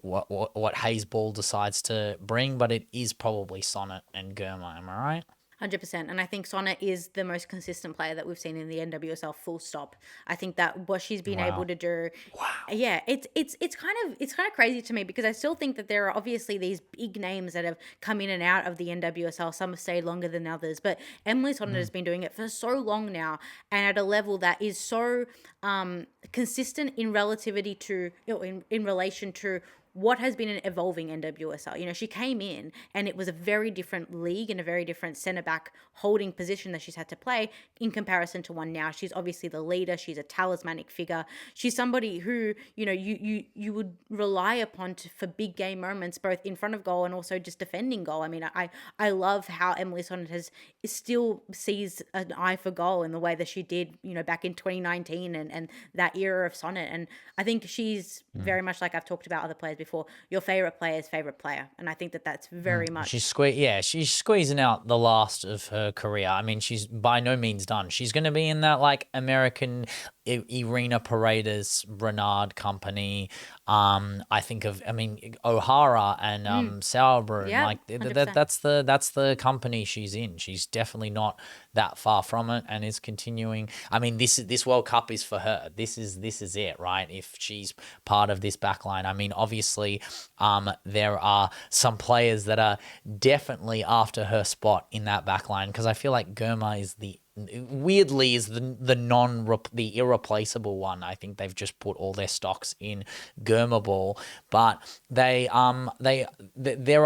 what Hayes Ball decides to bring, but it is probably Sonnet and Germa. Am I right? 100%. And I think Sonnet is the most consistent player that we've seen in the NWSL, full stop. I think that what she's been able to do. Wow. Yeah, it's kind of crazy to me, because I still think that there are obviously these big names that have come in and out of the NWSL. Some have stayed longer than others, but Emily Sonnet has been doing it for so long now, and at a level that is so consistent in relativity to, in relation to what has been an evolving NWSL. She came in and it was a very different league and a very different centre back holding position that she's had to play in comparison to one now. She's obviously the leader. She's a talismanic figure. She's somebody who, you would rely upon for big game moments, both in front of goal and also just defending goal. I mean, I love how Emily Sonnet still sees an eye for goal in the way that she did, back in 2019 and that era of Sonnet. And I think she's very much, like I've talked about other players before, your favorite player's favorite player, and I think that's very much. She's squeezing out the last of her career. I mean, she's by no means done. She's going to be in that American Irina Paredes Renard company. I think of O'Hara and Sauerbrunn. Yeah, that's the company she's in. She's definitely not that far from it, and is continuing. I mean, this World Cup is for her. This is it, right? If she's part of this backline. I mean, obviously, there are some players that are definitely after her spot in that backline, because I feel like Germa is the irreplaceable one. I think they've just put all their stocks in Germa Ball, but there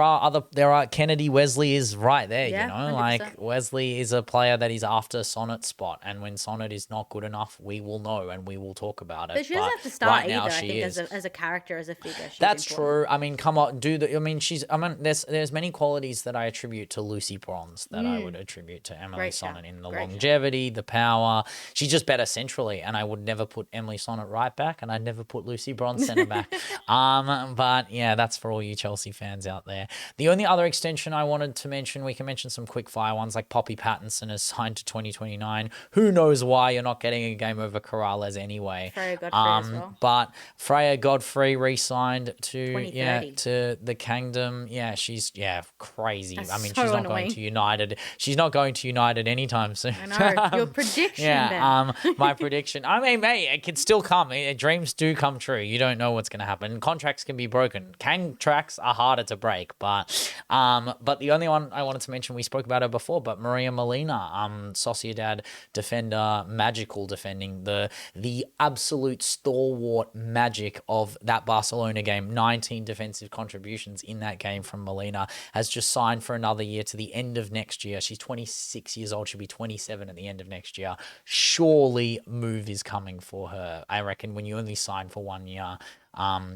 are Kennedy Wesley is right there. 100%. Wesley is a player that is after Sonnet's spot, and when Sonnet is not good enough, we will know and we will talk about it. But she doesn't have to start right either. now, I think is. as a character, as a figure. That's true. I mean, come on, there's many qualities that I attribute to Lucy Bronze that I would attribute to Emily Sonnet in the longevity, the power. She's just better centrally, and I would never put Emily Sonnet right back, and I'd never put Lucy Bronze centre back. But yeah, that's for all you Chelsea fans out there. The only other extension I wanted to mention, we can mention some quick fire ones, like Poppy Pattinson is signed to 2029. Who knows why you're not getting a game over Corrales anyway. Freya Godfrey as well. But Freya Godfrey re-signed to 2030. to the Kingdom. Yeah, she's crazy. That's I mean, so she's not annoying. going to United. She's not going to United anytime soon. I know. Your prediction, Ben. My prediction. I mean, mate, it can still come. Dreams do come true. You don't know what's going to happen. Contracts can be broken. Contracts are harder to break, but the only one I wanted to mention, we spoke about her before, but Maria Molina, Sociedad defender, magical defending, the absolute stalwart magic of that Barcelona game. 19 defensive contributions in that game from Molina, has just signed for another year to the end of next year. She's 26 years old. She'll be 27 at the end of next year. Surely move is coming for her. I reckon when you only sign for 1 year,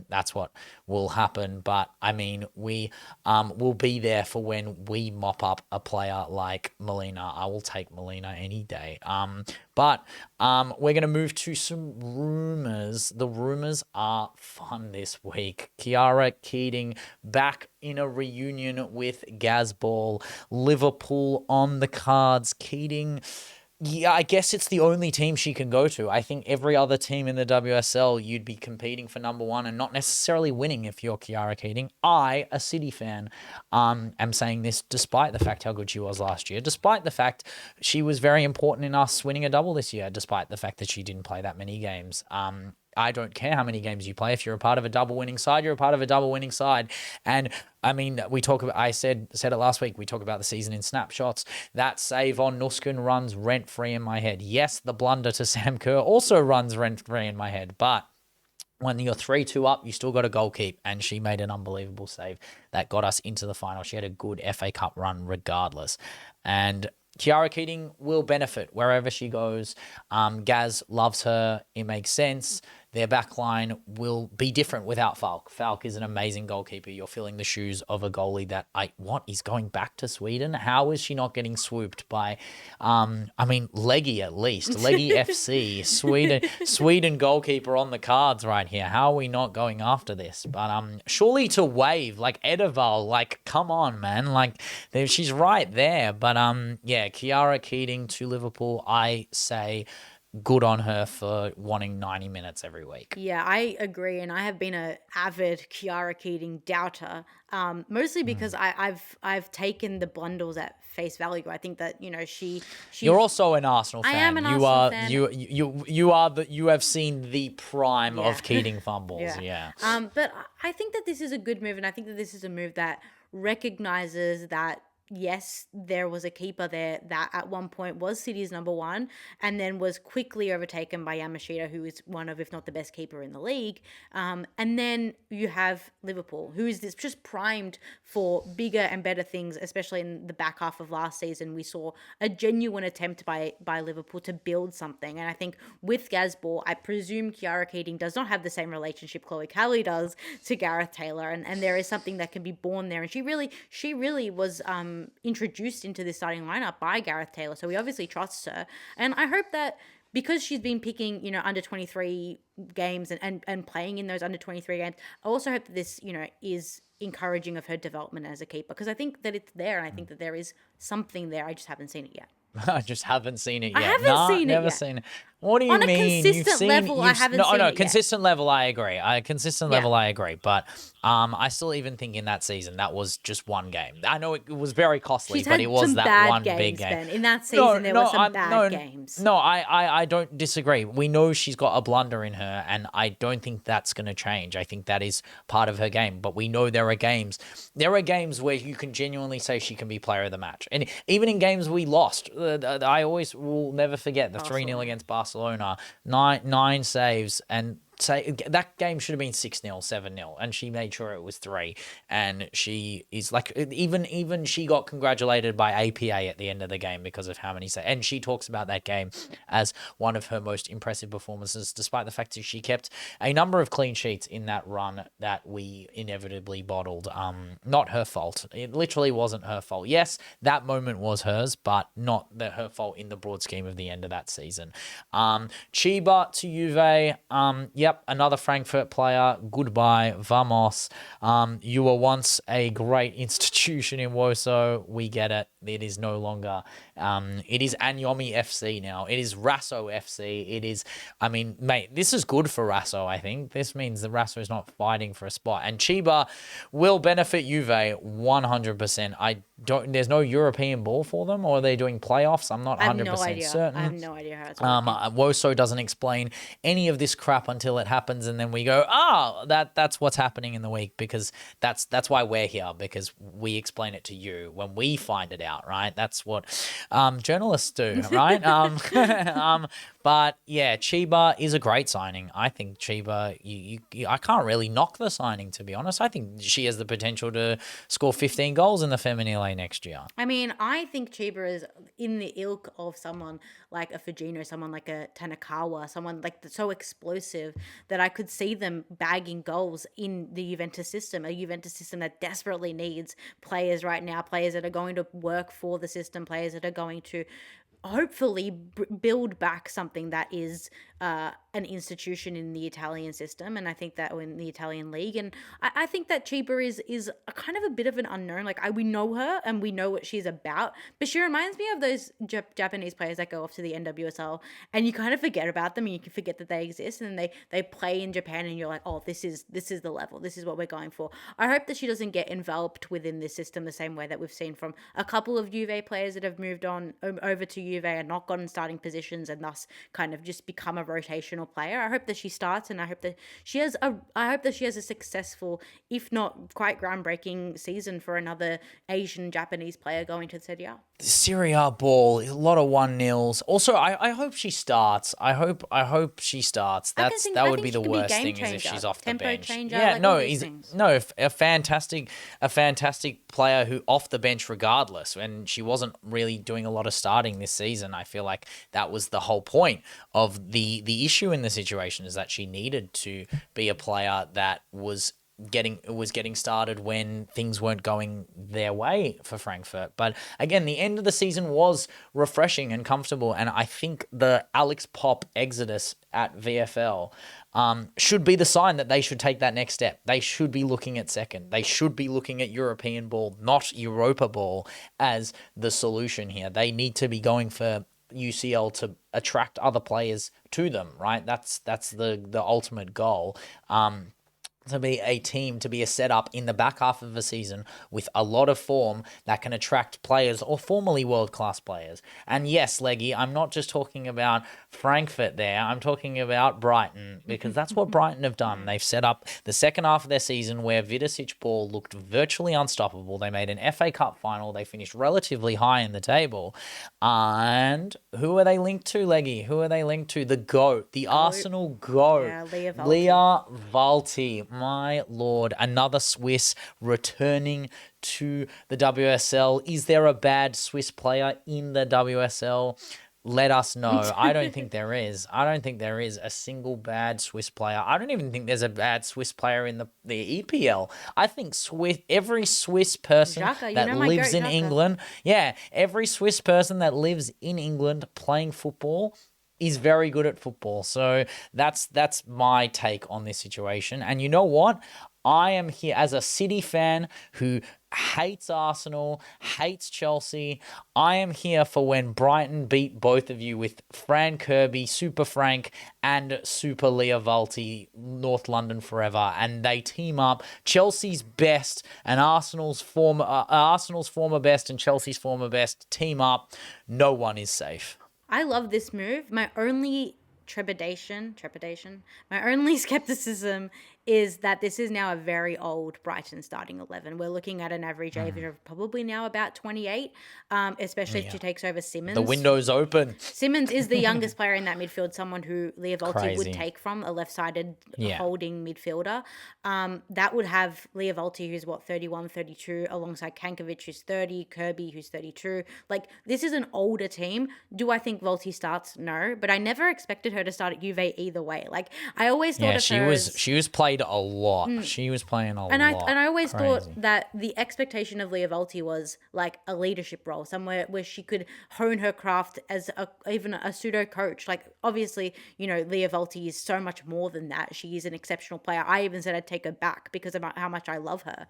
that's what will happen. But I mean, we will be there for when we mop up a player like Molina. I will take Molina any day. But we're going to move to some rumours. The rumours are fun this week. Keating back in a reunion with Gazball. Liverpool on the cards. Keating... Yeah, I guess it's the only team she can go to. I think every other team in the WSL, you'd be competing for number one and not necessarily winning if you're Chiara Keating. I, a City fan, am saying this despite the fact how good she was last year, despite the fact she was very important in us winning a double this year, despite the fact that she didn't play that many games. I don't care how many games you play. If you're a part of a double winning side, you're a part of a double winning side. And I mean, I said it last week. We talk about the season in snapshots. That save on Nuskin runs rent free in my head. Yes, the blunder to Sam Kerr also runs rent free in my head. But when you're 3-2 up, you still got a goal keep, and she made an unbelievable save that got us into the final. She had a good FA Cup run regardless. And Chiara Keating will benefit wherever she goes. Gaz loves her. It makes sense. Their backline will be different without Falk. Falk is an amazing goalkeeper. You're filling the shoes of a goalie that is going back to Sweden. How is she not getting swooped by, Leggy at least, Leggy FC, Sweden goalkeeper on the cards right here. How are we not going after this? But surely to wave like Edival, like come on, man, like she's right there. But Chiara Keating to Liverpool, I say. Good on her for wanting 90 minutes every week. Yeah, I agree, and I have been a avid Chiara Keating doubter, mostly because I've taken the bundles at face value. I think that she. You're also an Arsenal fan. I am an Arsenal fan. You have seen the prime of Keating fumbles. Yeah. But I think that this is a good move, and I think that this is a move that recognizes that. Yes, there was a keeper there that at one point was City's number one and then was quickly overtaken by Yamashita, who is one of, if not the best keeper in the league. And then you have Liverpool, who is just primed for bigger and better things, especially in the back half of last season. We saw a genuine attempt by Liverpool to build something. And I think with Gazball, I presume Chiara Keating does not have the same relationship Chloe Kelly does to Gareth Taylor. And there is something that can be born there. And she really was introduced into this starting lineup by Gareth Taylor, so he obviously trusts her. And I hope that because she's been picking, under 23 games and playing in those under 23 games, I also hope that this, is encouraging of her development as a keeper, because I think that it's there, and I think that there is something there. I just haven't seen it yet. I just haven't seen it yet. I haven't seen it never yet. Seen it. What do you On mean? On a consistent level, I haven't seen it yet. Consistent level, I agree. Level, I agree. But I still even think in that season, that was just one game. I know it was very costly, but it was that one big game. Ben. In that season, there were some bad games. No, I don't disagree. We know she's got a blunder in her, and I don't think that's going to change. I think that is part of her game. But we know there are games where you can genuinely say she can be player of the match. And even in games we lost, I always will never forget the 3-0 against Barcelona, 9 saves, and say that game should have been 6-0, 7-0, and she made sure it was 3. And she is like, even she got congratulated by APA at the end of the game because of how many saves. And she talks about that game as one of her most impressive performances, despite the fact that she kept a number of clean sheets in that run that we inevitably bottled. Not her fault. It literally wasn't her fault. Yes, that moment was hers, but not her fault in the broad scheme of the end of that season. Chiba to Juve. Yep, another Frankfurt player. Goodbye, vamos. You were once a great institution in Woso. We get it. It is no longer. It is Anyomi FC now. It is Rasso FC. It is. Mate, this is good for Rasso. I think this means that Rasso is not fighting for a spot, and Chiba will benefit Juve 100%. There's no European ball for them, or are they doing playoffs? I'm not 100% certain. I have no idea how it's working. Woso doesn't explain any of this crap until it happens, and then we go, that's what's happening in the week, because that's why we're here, because we explain it to you when we find it out, right? That's what journalists do, right? But yeah, Chiba is a great signing. I think Chiba, I can't really knock the signing, to be honest. I think she has the potential to score 15 goals in the Femminile next year. I think Chiba is in the ilk of someone like a Fujino, someone like a Tanakawa, someone like so explosive that I could see them bagging goals in the Juventus system, a Juventus system that desperately needs players right now, players that are going to work for the system, players that are going to hopefully build back something that is an institution in the Italian system, and I think that in the Italian league, and I think that Chiba is a kind of a bit of an unknown. Like we know her and we know what she's about, but she reminds me of those Japanese players that go off to the NWSL and you kind of forget about them and you can forget that they exist, and then they play in Japan and you're like, oh, this is the level, this is what we're going for. I hope that she doesn't get enveloped within this system the same way that we've seen from a couple of Juve players that have moved on over to Juve Juve and not gotten starting positions and thus kind of just become a rotational player. I hope that she starts, and I hope that she has a successful, if not quite groundbreaking season for another Asian Japanese player going to the Serie A. Serie A ball, a lot of 1-0s. Also, I hope she starts. I hope she starts. That would be the worst thing is if she's off the bench. Changer, Yeah, like no, all these things. a fantastic player who off the bench regardless. And she wasn't really doing a lot of starting this season. I feel like that was the whole point of the issue in the situation, is that she needed to be a player that was getting started when things weren't going their way for Frankfurt. But again, the end of the season was refreshing and comfortable, and I think the Alex Pop exodus at VFL should be the sign that they should take that next step. They should be looking at second. They should be looking at European ball, not Europa ball, as the solution here. They need to be going for UCL to attract other players to them, right? That's the ultimate goal. To be a team, to be a setup in the back half of a season with a lot of form that can attract players or formerly world-class players. And yes, Leggy, I'm not just talking about Frankfurt there. I'm talking about Brighton, because that's what Brighton have done. They've set up the second half of their season where Vidosic ball looked virtually unstoppable. They made an FA Cup final. They finished relatively high in the table. And who are they linked to, Leggy? Who are they linked to? The GOAT, the Arsenal GOAT. Yeah, Leah Walti. My lord, another Swiss returning to the WSL. Is there a bad Swiss player in the WSL? Let us know. I don't think there is. I don't think there is a single bad Swiss player. I don't even think there's a bad Swiss player in the EPL. I think every Swiss person that lives in England, every Swiss person that lives in England playing football is very good at football. So that's my take on this situation. And you know what? I am here as a City fan who hates Arsenal, hates Chelsea. I am here for when Brighton beat both of you with Fran Kirby, Super Frank, and Super Leah Walti, North London forever, and they team up. Chelsea's best and Arsenal's former best and Chelsea's former best team up. No one is safe. I love this move. My only trepidation, my only skepticism is that this is now a very old Brighton starting 11. We're looking at an average age of probably now about 28, especially if she takes over Simmons. The window's open. Simmons is the youngest player in that midfield, someone who Leah Walti would take from, a left-sided holding midfielder. That would have Leah Walti, who's 31, 32, alongside Kankovic, who's 30, Kirby, who's 32. Like, this is an older team. Do I think Walti starts? No, but I never expected her to start at Juve either way. Like, I always thought of her she was played a lot. She was playing a lot. And I always thought that the expectation of Leah Walti was like a leadership role, somewhere where she could hone her craft as even a pseudo coach. Like, obviously, Leah Walti is so much more than that. She is an exceptional player. I even said I'd take her back because of how much I love her.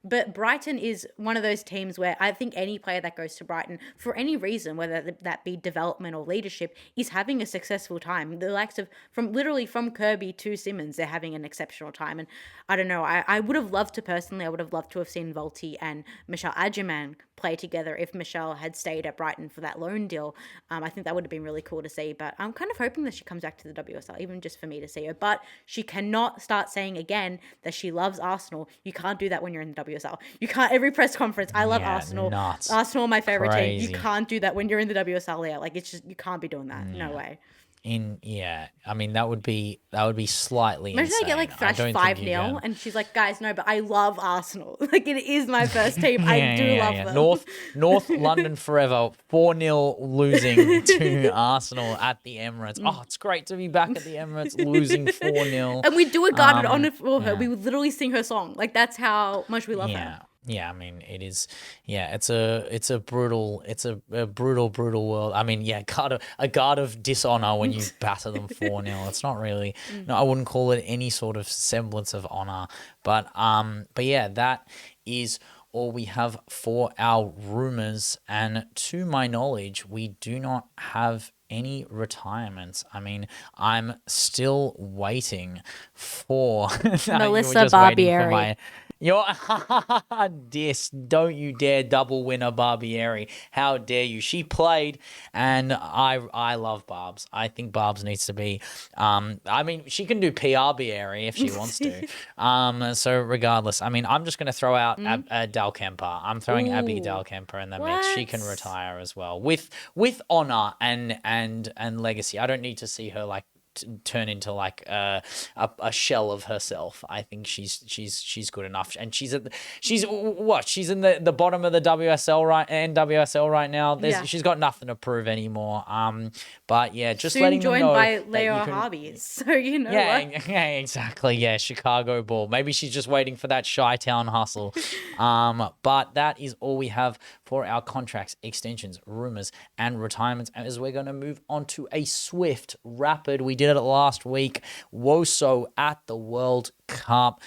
But Brighton is one of those teams where I think any player that goes to Brighton for any reason, whether that be development or leadership, is having a successful time. The likes of from Kirby to Simmons, they're having an exceptional time. And I don't know, I would have loved to have seen Walti and Michelle Adjeman play together if Michelle had stayed at Brighton for that loan deal. I think that would have been really cool to see, but I'm kind of hoping that she comes back to the WSL, even just for me to see her. But she cannot start saying again that she loves Arsenal. You can't do that when you're in the WSL. You can't, every press conference, I love Arsenal. Nuts. Arsenal are my favorite Crazy. team. You can't do that when you're in the WSL. Yeah, like, it's just, you can't be doing that. No way. I mean, that would be slightly Imagine insane. I get like thrashed 5-0 and she's like, guys, no, but I love Arsenal. Like, it is my first team. I do love them. North London forever, 4-0 losing to Arsenal at the Emirates. Oh, it's great to be back at the Emirates losing 4-0. And we do a guarded honor for her. We would literally sing her song. Like, that's how much we love her. Yeah, I mean, it is. Yeah, it's a brutal world. I mean, a guard of dishonor when you batter them 4-0. It's not really. No, I wouldn't call it any sort of semblance of honor. But yeah, that is all we have for our rumors. And to my knowledge, we do not have any retirements. I mean, I'm still waiting for Melissa Barbieri. Your don't you dare double winner Barbieri. How dare you? She played, and I love Barbs. I think Barbs needs to be I mean, she can do PRBieri if she wants to. So regardless, I mean, I'm just gonna throw out Dal Kemper. I'm throwing Abby Dal Kemper in the mix. She can retire as well with honor and legacy. I don't need to see her like turn into like a shell of herself. I think she's good enough, and she's in the bottom of the NWSL right now. She's got nothing to prove anymore. But yeah, just soon letting them know joined by Leo Harvey, so you know yeah, exactly. Yeah, Chicago Bull. Maybe she's just waiting for that Chi-Town hustle. But that is all we have for our contracts, extensions, rumors, and retirements. And as we're going to move on to a swift, rapid, we did it last week, Woso at the World Cup.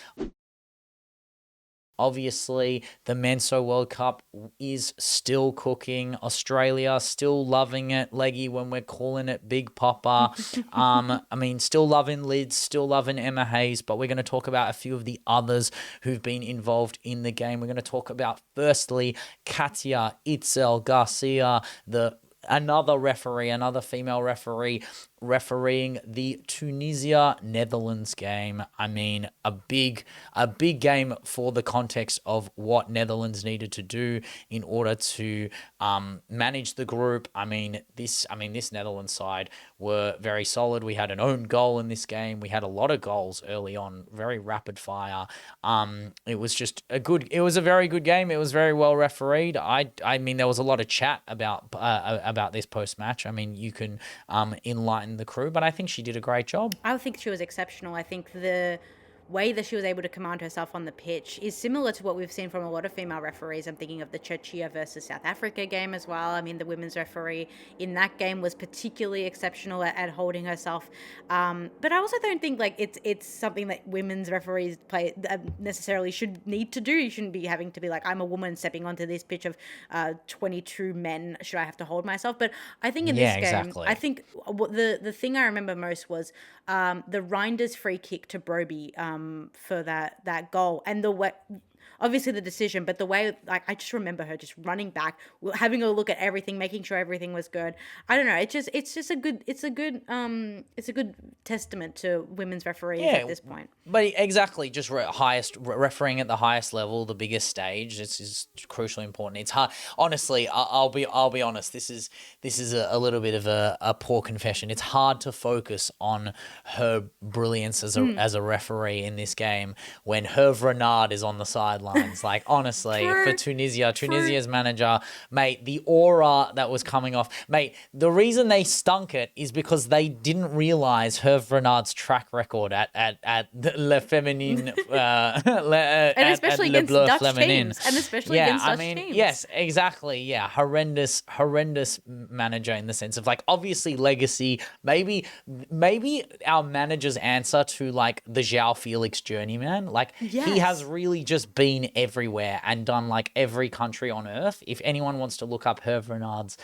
Obviously, the Menso World Cup is still cooking. Australia still loving it, Leggy, when we're calling it Big Papa. I mean, still loving Lids, still loving Emma Hayes, but we're going to talk about a few of the others who've been involved in the game. We're going to talk about, firstly, Katia Itzel Garcia, another female referee, refereeing the Tunisia-Netherlands game. I mean, a big game for the context of what Netherlands needed to do in order to manage the group. I mean, this Netherlands side were very solid. We had an own goal in this game. We had a lot of goals early on, very rapid fire. It was a very good game. It was very well refereed. I mean, there was a lot of chat about this post-match. I mean, you can enlighten the crew, but I think she did a great job. I think she was exceptional. I think the way that she was able to command herself on the pitch is similar to what we've seen from a lot of female referees. I'm thinking of the Czechia versus South Africa game as well. I mean, the women's referee in that game was particularly exceptional at holding herself. But I also don't think like it's something that women's referees necessarily should need to do. You shouldn't be having to be like, I'm a woman stepping onto this pitch of 22 men. Should I have to hold myself? But I think in this game, exactly. I think the thing I remember most was the Reinders free kick to Broby for that goal, and the way, obviously the decision, but the way, like, I just remember her just running back, having a look at everything, making sure everything was good. I don't know. It's a good testament to women's referees at this point. But exactly, just refereeing at the highest level, the biggest stage. This is crucially important. It's hard. Honestly, I'll be honest. This is a little bit of a poor confession. It's hard to focus on her brilliance as a referee in this game when Herve Renard is on the sideline. Like, honestly, for Tunisia's manager, mate, the aura that was coming off, mate, the reason they stunk it is because they didn't realize Herve Renard's track record at Le Féminin, and especially against Dutch teams, and especially against Dutch teams. Yes, exactly. Yeah, horrendous manager in the sense of, like, obviously legacy. Maybe our manager's answer to like the João Felix journeyman. Like, he has really just been everywhere and done like every country on earth. If anyone wants to look up Herve Renard's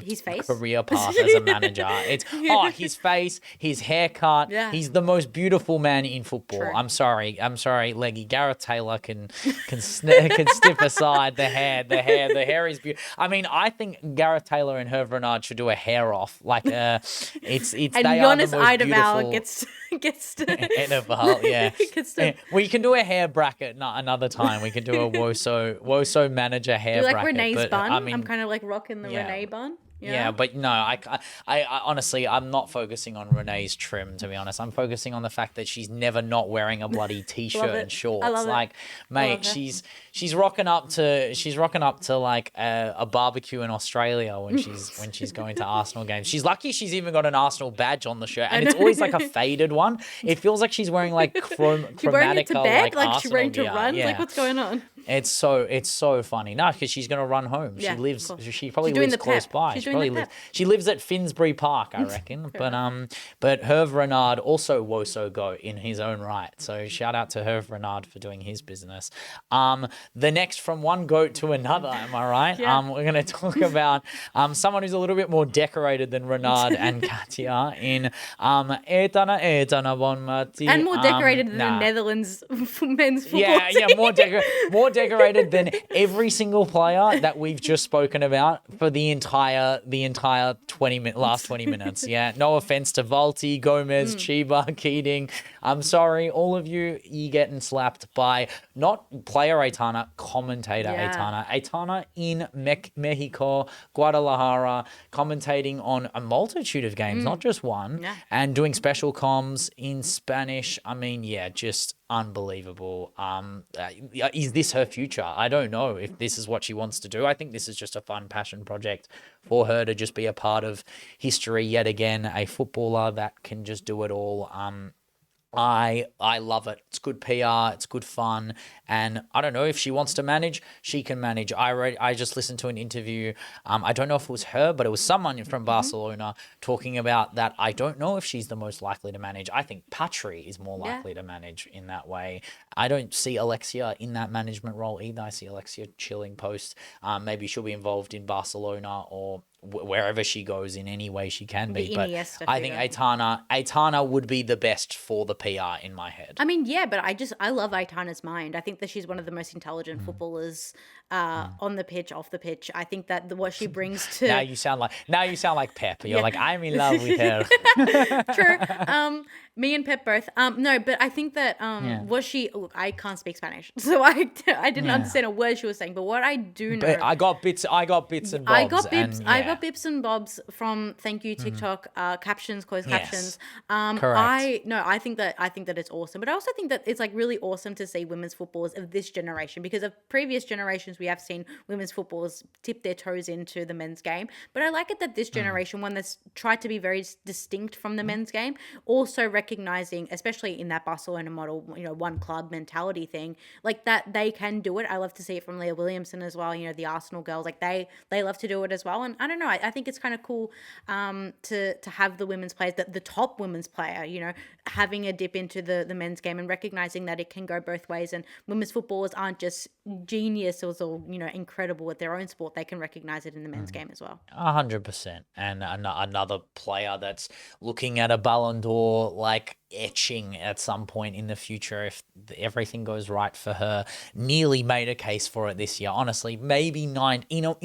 his face career path as a manager, it's his face, his haircut. Yeah. He's the most beautiful man in football. True. I'm sorry, Leggy. Gareth Taylor can step aside the hair. The hair is beautiful. I mean, I think Gareth Taylor and Herve Renard should do a hair off. Like it's and they Jonas are the most Eidevall beautiful. gets to Eidevall, yeah. We can do a hair bracket another time. We can do a Woso manager hair bracket. Like Renee's but, bun. I mean, I'm kind of like rocking the Renee bun. Yeah, but no, I honestly, I'm not focusing on Renee's trim, to be honest. I'm focusing on the fact that she's never not wearing a bloody t-shirt and shorts. Like, mate, she's rocking up to like a barbecue in Australia when she's going to Arsenal games. She's lucky she's even got an Arsenal badge on the shirt, and it's always like a faded one. It feels like she's wearing like chromatic, wearing it to bed, like she's wearing to run. Yeah. Like, what's going on? It's so funny. No, because she's gonna run home. Yeah, She lives. of course. She probably She's doing lives the close pep. by. She's She doing the probably lives. pep. She lives at Finsbury Park, I reckon. But Herve Renard also Woso go in his own right. So shout out to Herve Renard for doing his business. The next from one goat to another. Am I right? Yeah. We're gonna talk about someone who's a little bit more decorated than Renard and Katia in Aitana Bon Mati. And more decorated than the Netherlands men's football team. More decorated than every single player that we've just spoken about for the entire last 20 minutes. Yeah, no offense to Walti, Gomez, Chiba, Keating. I'm sorry, all of you getting slapped by not player Aitana, commentator Aitana. Aitana in Mexico, Guadalajara, commentating on a multitude of games, not just one, and doing special comms in Spanish. I mean, yeah, just unbelievable. Is this her future? I don't know if this is what she wants to do. I think this is just a fun passion project for her to just be a part of history yet again, a footballer that can just do it all. I love it. It's good PR. It's good fun. And I don't know if she wants to manage, she can manage. I just listened to an interview. I don't know if it was her, but it was someone from Barcelona talking about that. I don't know if she's the most likely to manage. I think Patry is more likely to manage in that way. I don't see Alexia in that management role either. I see Alexia chilling post. Maybe she'll be involved in Barcelona or wherever she goes in any way she can be. But I think Aitana would be the best for the PR in my head. I mean, yeah, but I love Aitana's mind. I think that she's one of the most intelligent footballers on the pitch, off the pitch. I think that what she brings to now you sound like Pep. You're like, I'm in love with her. True. Me and Pep both. No, but I think that look, I can't speak Spanish, so I didn't understand a word she was saying. But what I do know, but I got bits and bobs. I got bits and bobs from thank you TikTok captions, closed captions. Correct. I think that it's awesome, but I also think that it's like really awesome to see women's footballers of this generation, because of previous generations we have seen women's footballers tip their toes into the men's game. But I like it that this generation, one that's tried to be very distinct from the men's game, also recognizing, especially in that Barcelona model, one club mentality thing, like that they can do it. I love to see it from Leah Williamson as well. The Arsenal girls, like they love to do it as well. And I don't know, I think it's kind of cool to have the women's players, the top women's player, having a dip into the men's game and recognizing that it can go both ways. And women's footballers aren't just geniuses or incredible at their own sport. They can recognize it in the men's game as well. 100%. And another player that's looking at a Ballon d'Or like etching at some point in the future if everything goes right for her. Nearly made a case for it this year. Honestly, maybe in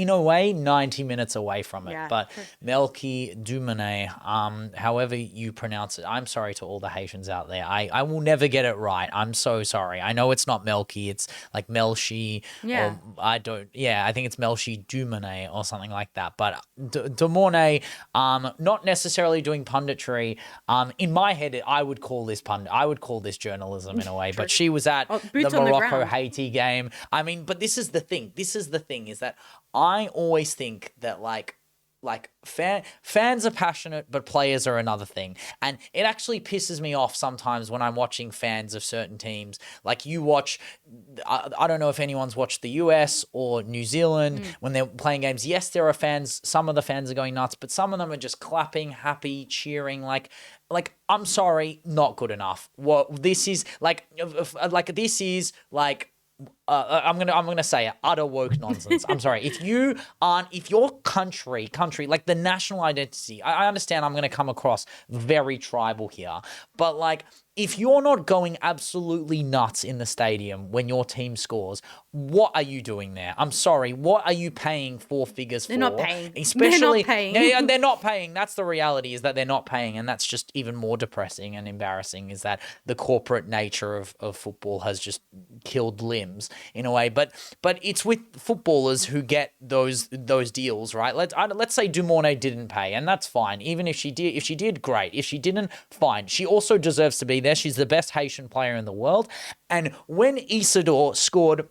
a way 90 minutes away from it. But Melchie Dumornay, however you pronounce it, I'm sorry to all the Haitians out there. I will never get it right. I'm so sorry. I know it's not Melchie, it's like Melchie. Yeah. I think it's Melchie Dumornay or something like that. But Dumornay, not necessarily doing punditry. In my head, I would call this journalism in a way. But she was at the Morocco-Haiti game. I mean, but this is the thing. Is that I always think that like fans are passionate, but players are another thing. And it actually pisses me off sometimes when I'm watching fans of certain teams. Like you watch, I don't know if anyone's watched the US or New Zealand when they're playing games. Yes, there are fans. Some of the fans are going nuts, but some of them are just clapping, happy, cheering. Like I'm sorry, not good enough. What this is I'm gonna say it, utter woke nonsense. I'm sorry. If your country, like the national identity, I understand I'm gonna come across very tribal here, but like if you're not going absolutely nuts in the stadium when your team scores, what are you doing there? I'm sorry. What are you paying four figures for? They're not paying. Especially, they're not paying. Yeah, they're not paying. That's the reality, is that they're not paying. And that's just even more depressing and embarrassing, is that the corporate nature of football has just killed limbs in a way. But it's with footballers who get those deals, right? Let's say Dumornay didn't pay, and that's fine. Even if she did, great. If she didn't, fine. She also deserves to be there. She's the best Haitian player in the world. And when Isidore scored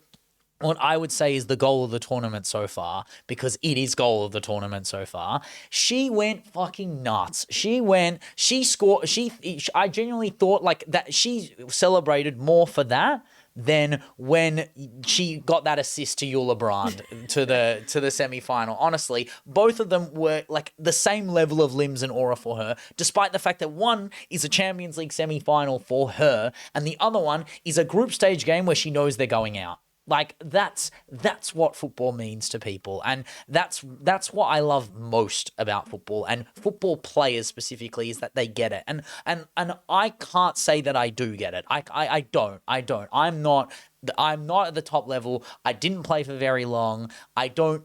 what I would say is the goal of the tournament so far, because it is goal of the tournament so far, she went fucking nuts. She scored, I genuinely thought like that she celebrated more for that than when she got that assist to Eula Brand to the semi-final. Honestly, both of them were like the same level of limbs and aura for her, despite the fact that one is a Champions League semi-final for her and the other one is a group stage game where she knows they're going out. Like that's what football means to people, and that's what I love most about football and football players specifically, is that they get it, and I can't say that I do get it. I don't. I'm not at the top level. I didn't play for very long. I don't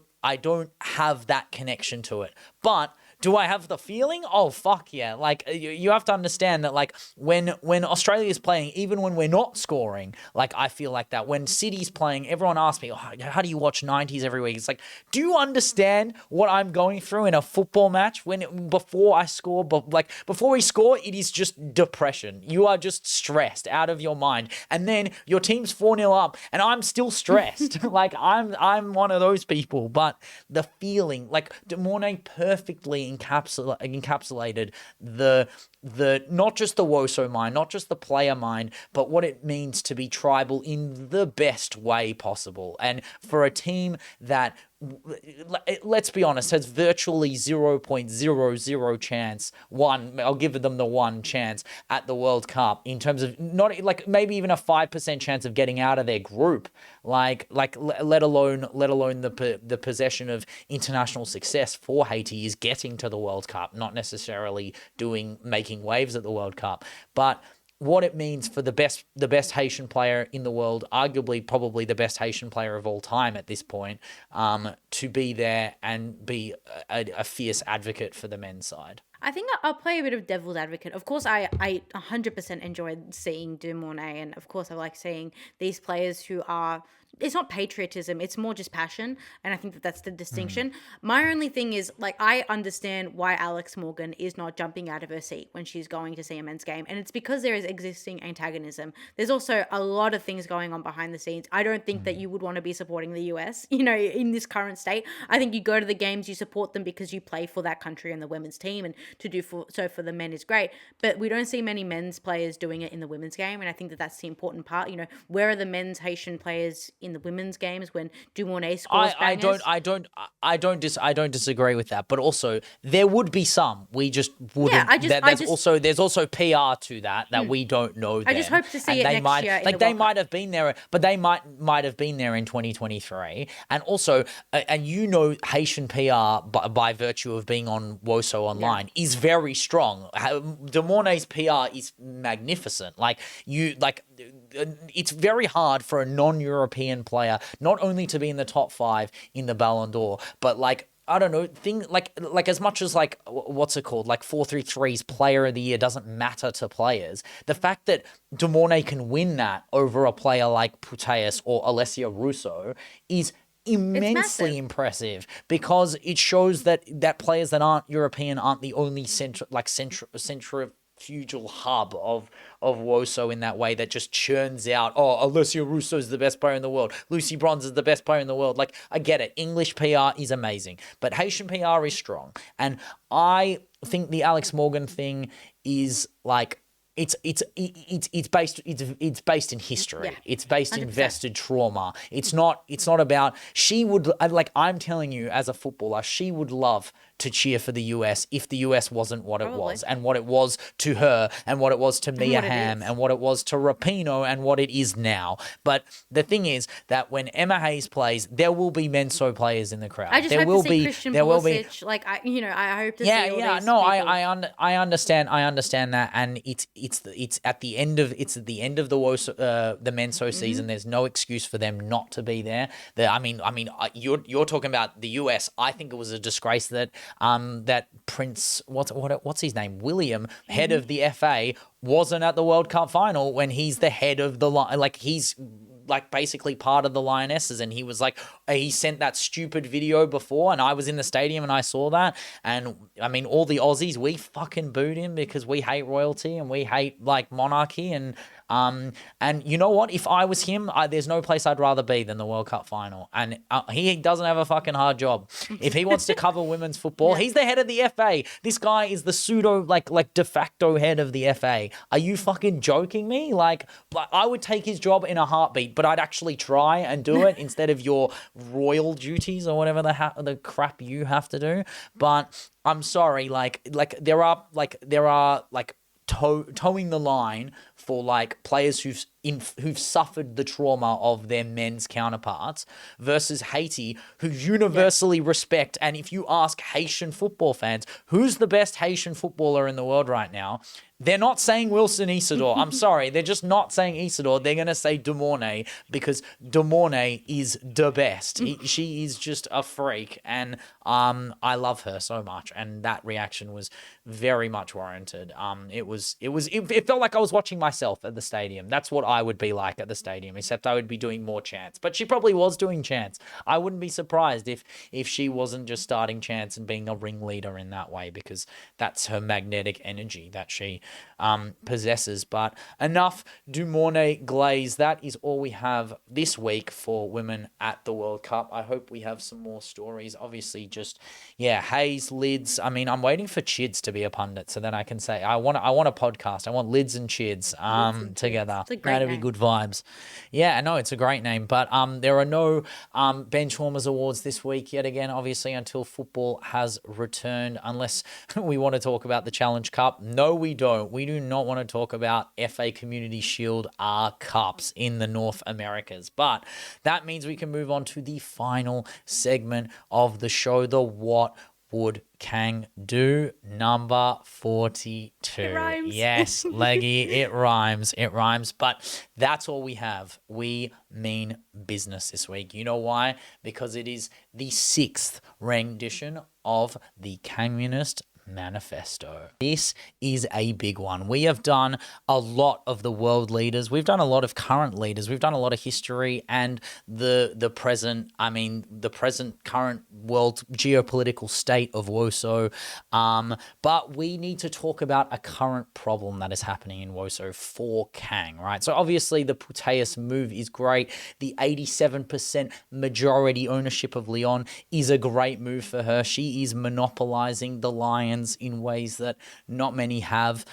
have that connection to it, but do I have the feeling? Oh, fuck yeah. Like, you have to understand that, like, when Australia is playing, even when we're not scoring, like, I feel like that. When City's playing, everyone asks me, oh, how do you watch 90s every week? It's like, do you understand what I'm going through in a football match? Before I score, before we score, it is just depression. You are just stressed out of your mind. And then your team's 4-0 up, and I'm still stressed. Like, I'm one of those people. But the feeling, like, Dumornay perfectly encapsulated the not just the Woso mind, not just the player mind, but what it means to be tribal in the best way possible. And for a team that, let's be honest, has virtually 0.00 chance, I'll give them the one chance at the World Cup, in terms of not like maybe even a 5% chance of getting out of their group, like let alone the possession of international success for Haiti is getting to the World Cup, not necessarily making waves at the World Cup, but what it means for the best Haitian player in the world, arguably probably the best Haitian player of all time at this point, to be there and be a fierce advocate for the men's side. I think I'll play a bit of devil's advocate. Of course, I 100% enjoyed seeing Dumornay, and of course I like seeing these players who are, it's not patriotism, it's more just passion, and I think that that's the distinction. My only thing is, like, I understand why Alex Morgan is not jumping out of her seat when she's going to see a men's game, and it's because there is existing antagonism. There's also a lot of things going on behind the scenes. I don't think that you would want to be supporting the US, in this current state. I think you go to the games, you support them because you play for that country and the women's team, and to do so for the men is great, but we don't see many men's players doing it in the women's game, and I think that that's the important part. Where are the men's Haitian players in the women's games when Dumornay scores bangers? I don't disagree with that, but also there would be some. We just wouldn't. Yeah, there's also PR to that we don't know. I just hope to see it next year. Like they might have been there, but they might have been there in 2023, and also Haitian PR by virtue of being on Woso Online is very strong. Dumornay's PR is magnificent. It's very hard for a non-European player not only to be in the top 5 in the Ballon d'Or, but I don't know, as much as what's it called? 433's player of the year doesn't matter to players. The fact that Dumornay can win that over a player like Putellas or Alessia Russo is immensely impressive, because it shows that players that aren't European aren't the only centrifugal hub of Woso in that way, that just churns out, Alessia Russo is the best player in the world, Lucy Bronze is the best player in the world. I get it, English PR is amazing, but Haitian PR is strong, and I think the Alex Morgan thing is it's based in history. Yeah, it's based 100%. In vested trauma. It's not about, I'm telling you as a footballer, she would love to cheer for the US if the US wasn't what it was, and what it was to her, and what it was to Mia Hamm, and what it was to Rapinoe, and what it is now. But the thing is that when Emma Hayes plays, there will be Menso players in the crowd. I just hope to see Christian Pulisic. I hope to see all these people. I understand that, and it's at the end of the Woso, the Menso season. There's no excuse for them not to be there. You're talking about the US. I think it was a disgrace that Prince, what's his name, William, head of the FA, wasn't at the World Cup final when he's the head of the he's basically part of the Lionesses, and he sent that stupid video before, and I was in the stadium and I saw that, and all the Aussies, we fucking booed him because we hate royalty and we hate monarchy, and And you know what? If I was him, there's no place I'd rather be than the World Cup final. And he doesn't have a fucking hard job. If he wants to cover women's football, he's the head of the FA. This guy is the pseudo, like de facto head of the FA. Are you fucking joking me? Like I would take his job in a heartbeat, but I'd actually try and do it instead of your royal duties or whatever the crap you have to do. But I'm sorry, like there are towing the line for like players who've suffered the trauma of their men's counterparts versus Haiti, who universally respect. And if you ask Haitian football fans, who's the best Haitian footballer in the world right now? They're not saying Wilson Isidore. I'm sorry. They're just not saying Isidore. They're going to say Dumornay because Dumornay is the best. She is just a freak. And I love her so much. And that reaction was very much warranted. It felt like I was watching myself at the stadium. That's what I would be like at the stadium, except I would be doing more chants. But she probably was doing chants. I wouldn't be surprised if she wasn't just starting chants and being a ringleader in that way, because that's her magnetic energy that she possesses. But enough Dumornay glaze. That is all we have this week for women at the World Cup. I hope we have some more stories. Obviously, just Hayes, Lids. I mean, I'm waiting for Chids to be a pundit, so then I can say I want a podcast. I want Lids and Chids together. That'd be good vibes. Yeah, I know it's a great name. But there are no Benchwarmers awards this week yet again. Obviously, until football has returned, unless we want to talk about the Challenge Cup. No, we don't. We do not want to talk about FA Community Shield Cups in the North Americas. But that means we can move on to the final segment of the show, the What Would Kang Do, number 42. It rhymes. Yes, Leggy, it rhymes. It rhymes. But that's all we have. We mean business this week. You know why? Because it is the 6th rendition of the Kangmunist Manifesto. This is a big one. We have done a lot of the world leaders. We've done a lot of current leaders. We've done a lot of history and the present current world geopolitical state of Woso. But we need to talk about a current problem that is happening in Woso for Kang, right? So obviously the Puteus move is great. The 87% majority ownership of Leon is a great move for her. She is monopolizing the Lions in ways that not many have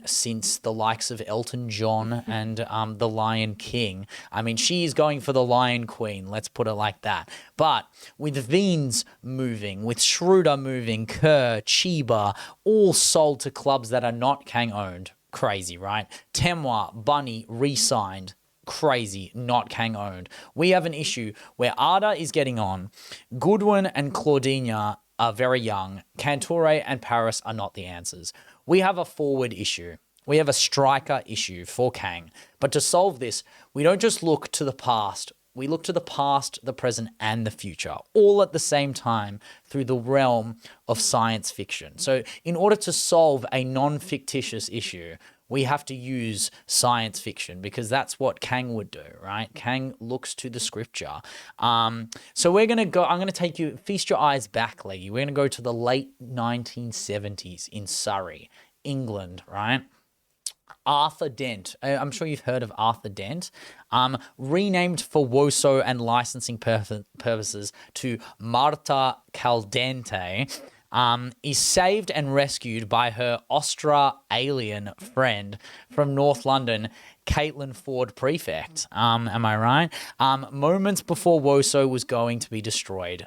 since the likes of Elton John and the Lion King. I mean, she is going for the Lion Queen, let's put it like that. But with Veens moving, with SCHROEDER moving, Kerr, Chiba, all sold to clubs that are not Kang owned. Crazy, right? Temwa, Bunny, re-signed. Crazy, not Kang owned. We have an issue where Ada is getting on. Goodwin and Claudinha are very young. Cantore and Paris are not the answers. We have a forward issue. We have a striker issue for Kang. But to solve this, we don't just look to the past. We look to the past, the present, and the future, all at the same time through the realm of science fiction. So in order to solve a non-fictitious issue, we have to use science fiction because that's what Kang would do, right? Kang looks to the scripture. So we're going to go, I'm going to take you, feast your eyes back, Leggy. We're going to go to the late 1970s in Surrey, England, right? Arthur Dent. I'm sure you've heard of Arthur Dent. Renamed for Woso and licensing purposes to Marta Caldente. Is saved and rescued by her Australian friend from North London, Caitlin Ford Prefect. Am I right? Moments before Woso was going to be destroyed.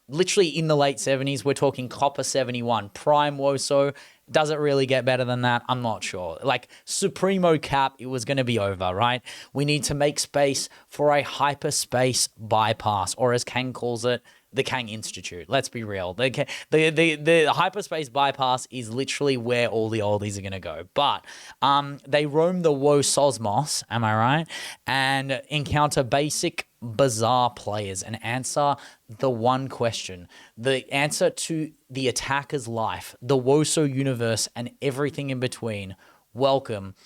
Literally in the late 70s, we're talking Copper 71, Prime Woso. Does it really get better than that? I'm not sure. Like Supremo Cap, it was going to be over, right? We need to make space for a hyperspace bypass, or as Kang calls it, the Kang Institute. Let's be real. The hyperspace bypass is literally where all the oldies are going to go. But they roam the Wososmos, am I right? And encounter basic, bizarre players and answer the one question. The answer to the attacker's life, the Woso universe, and everything in between. Welcome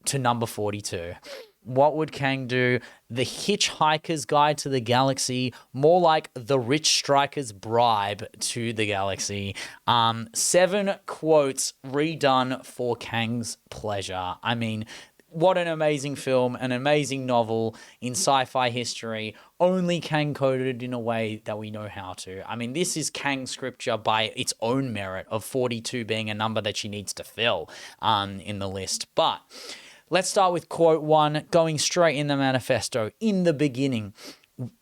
to number 42. What would Kang do? The Hitchhiker's Guide to the Galaxy, more like the Rich Striker's Bribe to the Galaxy. 7 quotes redone for Kang's pleasure. I mean, what an amazing film, an amazing novel in sci-fi history, only Kang coded in a way that we know how to. I mean, this is Kang scripture by its own merit of 42 being a number that she needs to fill in the list. But let's start with quote 1, going straight in the manifesto. In the beginning,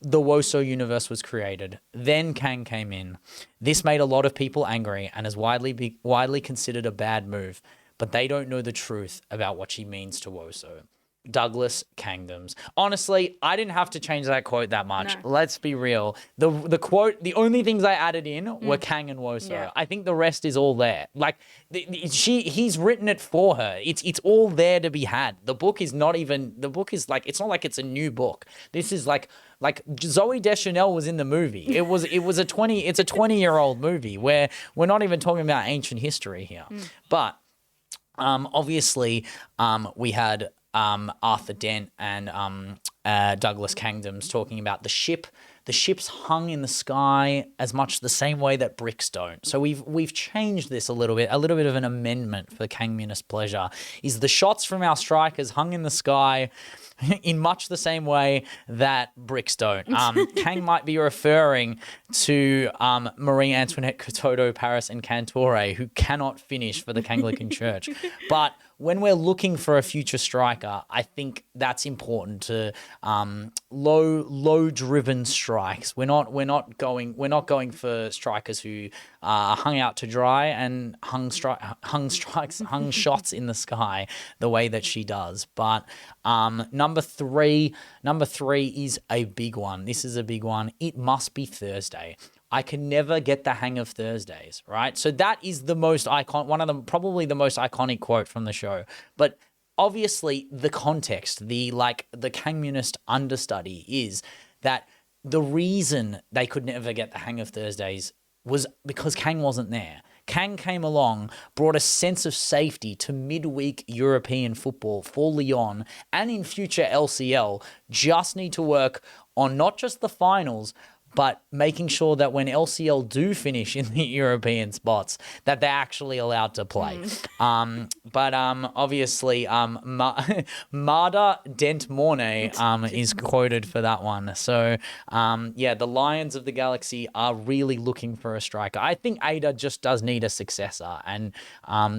the Woso universe was created. Then Kang came in. This made a lot of people angry and is widely considered a bad move, but they don't know the truth about what she means to Woso. Douglas Kangdoms. Honestly, I didn't have to change that quote that much. No. Let's be real. The quote, the only things I added in were Kang and Woso. Yeah. I think the rest is all there. Like he's written it for her. It's all there to be had. The book is like, it's not like it's a new book. This is like Zooey Deschanel was in the movie. It's a 20-year-old movie where we're not even talking about ancient history here. But obviously we had Arthur Dent and Douglas Kangdoms talking about the ship. The ships hung in the sky as much the same way that bricks don't. So we've changed this a little bit of an amendment for Kangmunist pleasure. Is the shots from our strikers hung in the sky in much the same way that bricks don't. Kang might be referring to Marie Antoinette, Cotodo, Paris, and Cantore, who cannot finish for the Anglican Church. But when we're looking for a future striker, I think that's important to low driven strikes. We're not going for strikers who hung out to dry and hung shots in the sky the way that she does. But number three is a big one. This is a big one. It must be Thursday. I can never get the hang of Thursdays, right? So that is the most probably the most iconic quote from the show. But obviously the context, the Kangmunist understudy is that the reason they could never get the hang of Thursdays was because Kang wasn't there. Kang came along, brought a sense of safety to midweek European football for Lyon and in future LCL. Just need to work on not just the finals, but making sure that when LCL do finish in the European spots, that they're actually allowed to play. But obviously, Marda Dent-Mornay is quoted for that one. So, the Lions of the Galaxy are really looking for a striker. I think Ada just does need a successor, and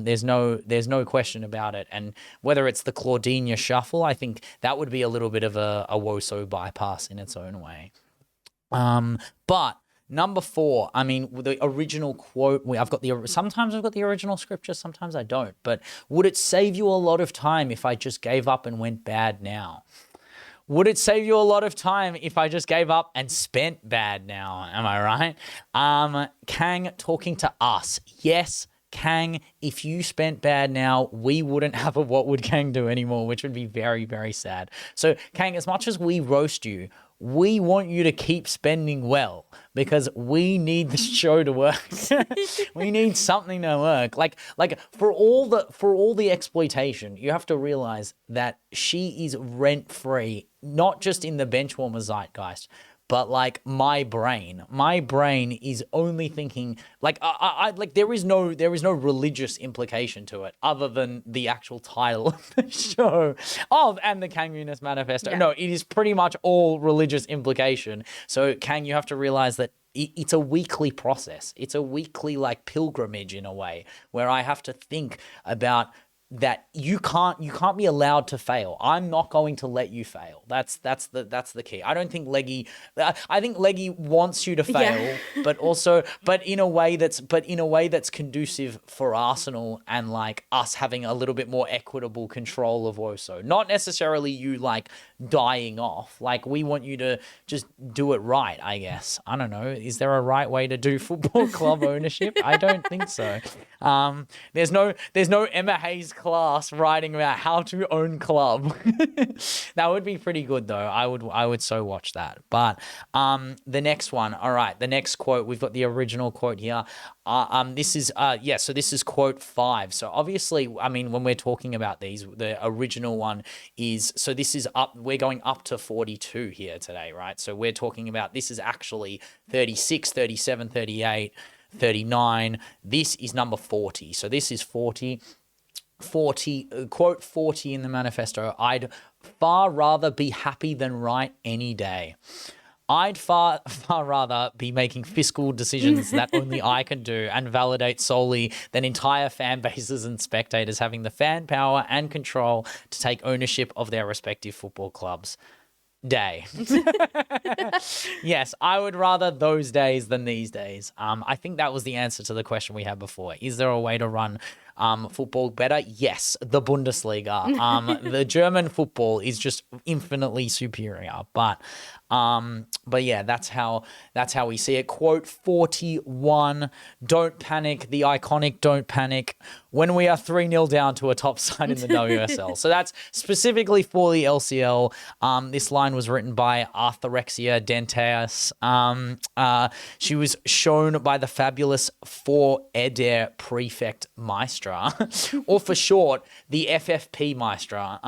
there's no question about it. And whether it's the Claudinha shuffle, I think that would be a little bit of a Woso bypass in its own way. But number 4, I mean, the original quote, sometimes I've got the original scripture, sometimes I don't, but would it save you a lot of time if I just gave up and went bad now? Would it save you a lot of time if I just gave up and spent bad now? Am I right? Kang talking to us. Yes, Kang, if you spent bad now, we wouldn't have a What Would Kang Do anymore, which would be very, very sad. So, Kang, as much as we roast you, we want you to keep spending well because we need the show to work. We need something to work. Like for all the exploitation, you have to realize that she is rent free, not just in the Benchwarmers zeitgeist, but like my brain is only thinking like there is no religious implication to it other than the actual title of the show and the Kangmunist Manifesto. Yeah. No, it is pretty much all religious implication. So Kang, you have to realize that it's a weekly process. It's a weekly like pilgrimage in a way where I have to think about that you can't be allowed to fail. I'm not going to let you fail. That's the key. I don't think I think Leggy wants you to fail, yeah. but in a way that's conducive for Arsenal and like us having a little bit more equitable control of Woso. Not necessarily you like dying off. Like we want you to just do it right, I guess. I don't know. Is there a right way to do football club ownership? I don't think so. There's no Emma Hayes class writing about how to own club. That would be pretty good though. I would so watch that. But the next one, all right, the next quote, we've got the original quote here. This is quote 5. So obviously, I mean, when we're talking about these, the original one is, so this is we're going up to 42 here today, right? So we're talking about, this is actually 36, 37, 38, 39. This is number 40. So this is 40. 40, quote 40 in the manifesto, I'd far rather be happy than right any day. I'd far rather be making fiscal decisions that only I can do and validate solely than entire fan bases and spectators having the fan power and control to take ownership of their respective football clubs. Day. Yes, I would rather those days than these days. I think that was the answer to the question we had before. Is there a way to run football better? Yes, the Bundesliga. The German football is just infinitely superior. But yeah, that's how we see it. Quote 41, don't panic, the iconic don't panic when we are 3-0 down to a top side in the WSL. So that's specifically for the LCL. This line was written by Arthurexia Denteas. She was shown by the fabulous Voreder Prefect Maestra, or for short, the FFP Maestra.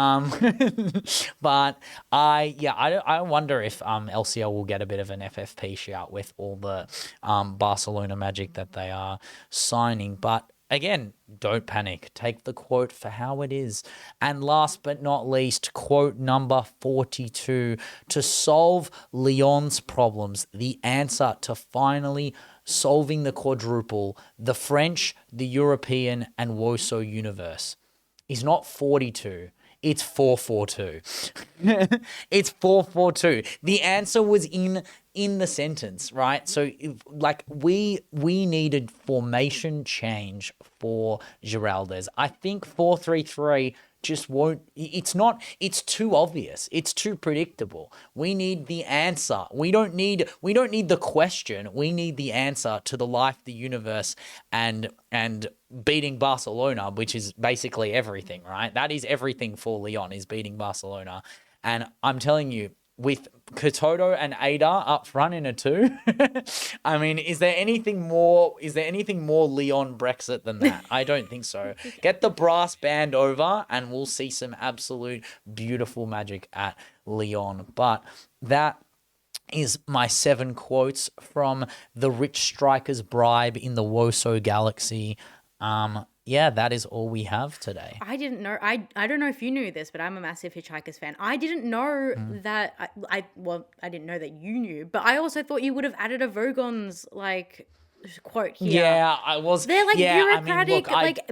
But I wonder if LCL will get a bit of an FFP shout with all the Barcelona magic that they are signing. But again, don't panic. Take the quote for how it is. And last but not least, quote number 42. To solve Lyon's problems, the answer to finally solving the quadruple, the French, the European, and Woso universe is not 42. It's 442. It's 442. The answer was in the sentence, right? So we needed formation change for Giraldez. I think 433 just won't. It's too obvious. It's too predictable. We need the answer. We don't need the question. We need the answer to the life, the universe, and beating Barcelona, which is basically everything, right? That is everything for Lyon, is beating Barcelona. And I'm telling you, with Katoto and Ada up front in a 2, I mean, is there anything more Lyon Brexit than that? I don't think so. Get the brass band over and we'll see some absolute beautiful magic at Lyon. But that is my 7 quotes from The Rich Striker's Bribe in the Woso Galaxy. Yeah, that is all we have today. I didn't know. I don't know if you knew this, but I'm a massive Hitchhikers fan. I didn't know that. I didn't know that you knew, but I also thought you would have added a Vogon's quote here. Yeah, I was. They're bureaucratic,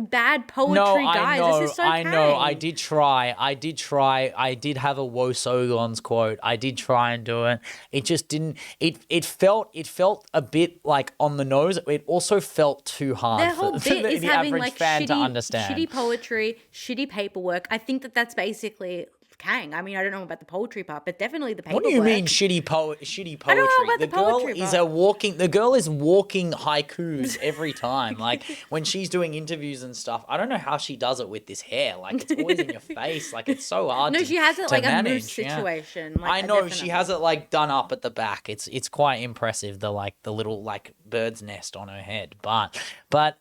bad poetry guys. This is so I know. Kang. I did try. I did have a Wosogon's quote. I did try and do it. It just didn't. It felt a bit like on the nose. It also felt too hard Their whole for bit is the having average fan to understand. shitty poetry, shitty paperwork. I think that's basically Kang. I mean, I don't know about the poetry part, but definitely the paperwork. What do you mean shitty poetry? I don't know about the poetry part. The girl is walking haikus every time. Like when she's doing interviews and stuff. I don't know how she does it with this hair. Like it's always in your face. Like it's so hard to she has it like manage. A moose situation. I know she has it like done up at the back. It's quite impressive. The little bird's nest on her head. But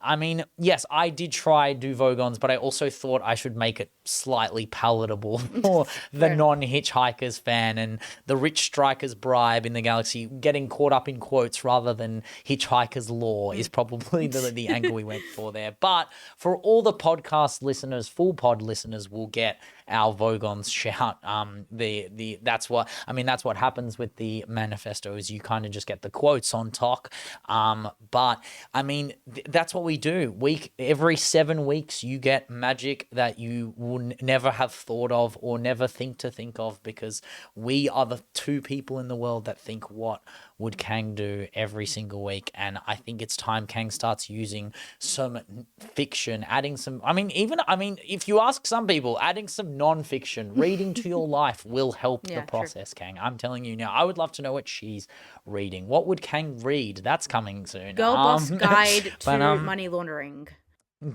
I mean, yes, I did try do Vogons, but I also thought I should make it slightly palatable for the non-Hitchhikers fan, and the Rich Striker's Bribe in the Galaxy getting caught up in quotes rather than Hitchhiker's Law is probably the angle we went for there. But for all the podcast listeners, full pod listeners will get our Vogon's shout. That's what happens with the manifesto is you kind of just get the quotes on talk. But I mean, that's what we do. Every 7 weeks you get magic that you would never have thought of or never think of, because we are the 2 people in the world that think, what would Kang do every single week? And I think it's time Kang starts using some fiction, adding some, if you ask some people, adding some non-fiction, reading to your life will help the process, true. Kang. I'm telling you now, I would love to know what she's reading. What would Kang read? That's coming soon. Girl Boss Guide to Money Laundering.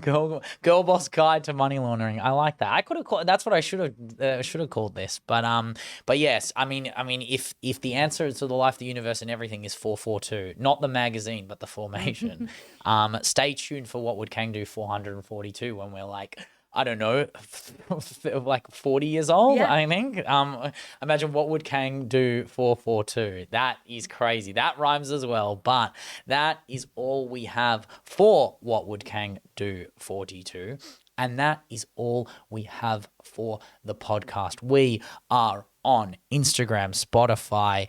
Girl Boss Guide to Money Laundering. I like that. I could have called. That's what I should have called this. But yes, I mean, if the answer to the life, the universe, and everything is 442, not the magazine, but the formation. Stay tuned for What Would Kang Do 442 when we're I don't know, 40 years old, yeah. I think. Imagine What Would Kang Do 442. That is crazy. That rhymes as well, but that is all we have for What Would Kang Do 42. And that is all we have for the podcast. We are on Instagram, Spotify,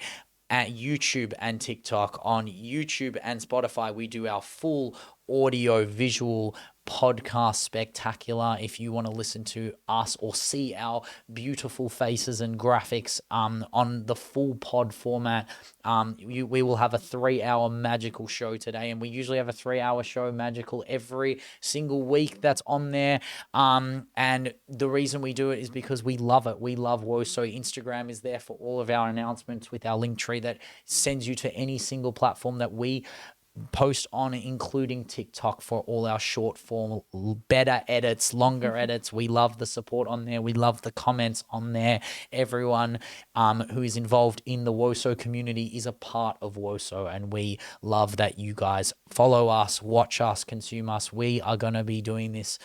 at YouTube and TikTok. On YouTube and Spotify, we do our full audio visual podcast spectacular. If you want to listen to us or see our beautiful faces and graphics on the full pod format, we will have a 3-hour magical show today, and we usually have a 3-hour show magical every single week that's on there. And the reason we do it is because we love it. We love Woso. Instagram is there for all of our announcements with our link tree that sends you to any single platform that we post on, including TikTok, for all our short form, better edits, longer edits. We love the support on there. We love the comments on there. Everyone who is involved in the Woso community is a part of Woso, and we love that you guys follow us, watch us, consume us. We are going to be doing this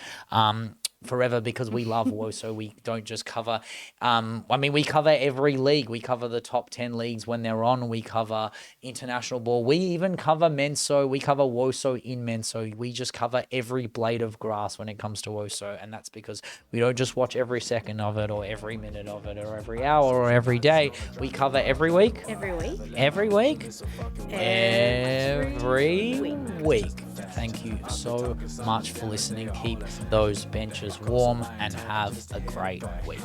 forever because we love Woso. We don't just cover we cover every league. We cover the top 10 leagues when they're on. We cover international ball. We even cover Menso. We cover Woso in Menso. We just cover every blade of grass when it comes to Woso, and that's because we don't just watch every second of it or every minute of it or every hour or every day. We cover every week. Every week. Every week. Every week. Thank you so much for listening. Keep those benches warm and have a great week.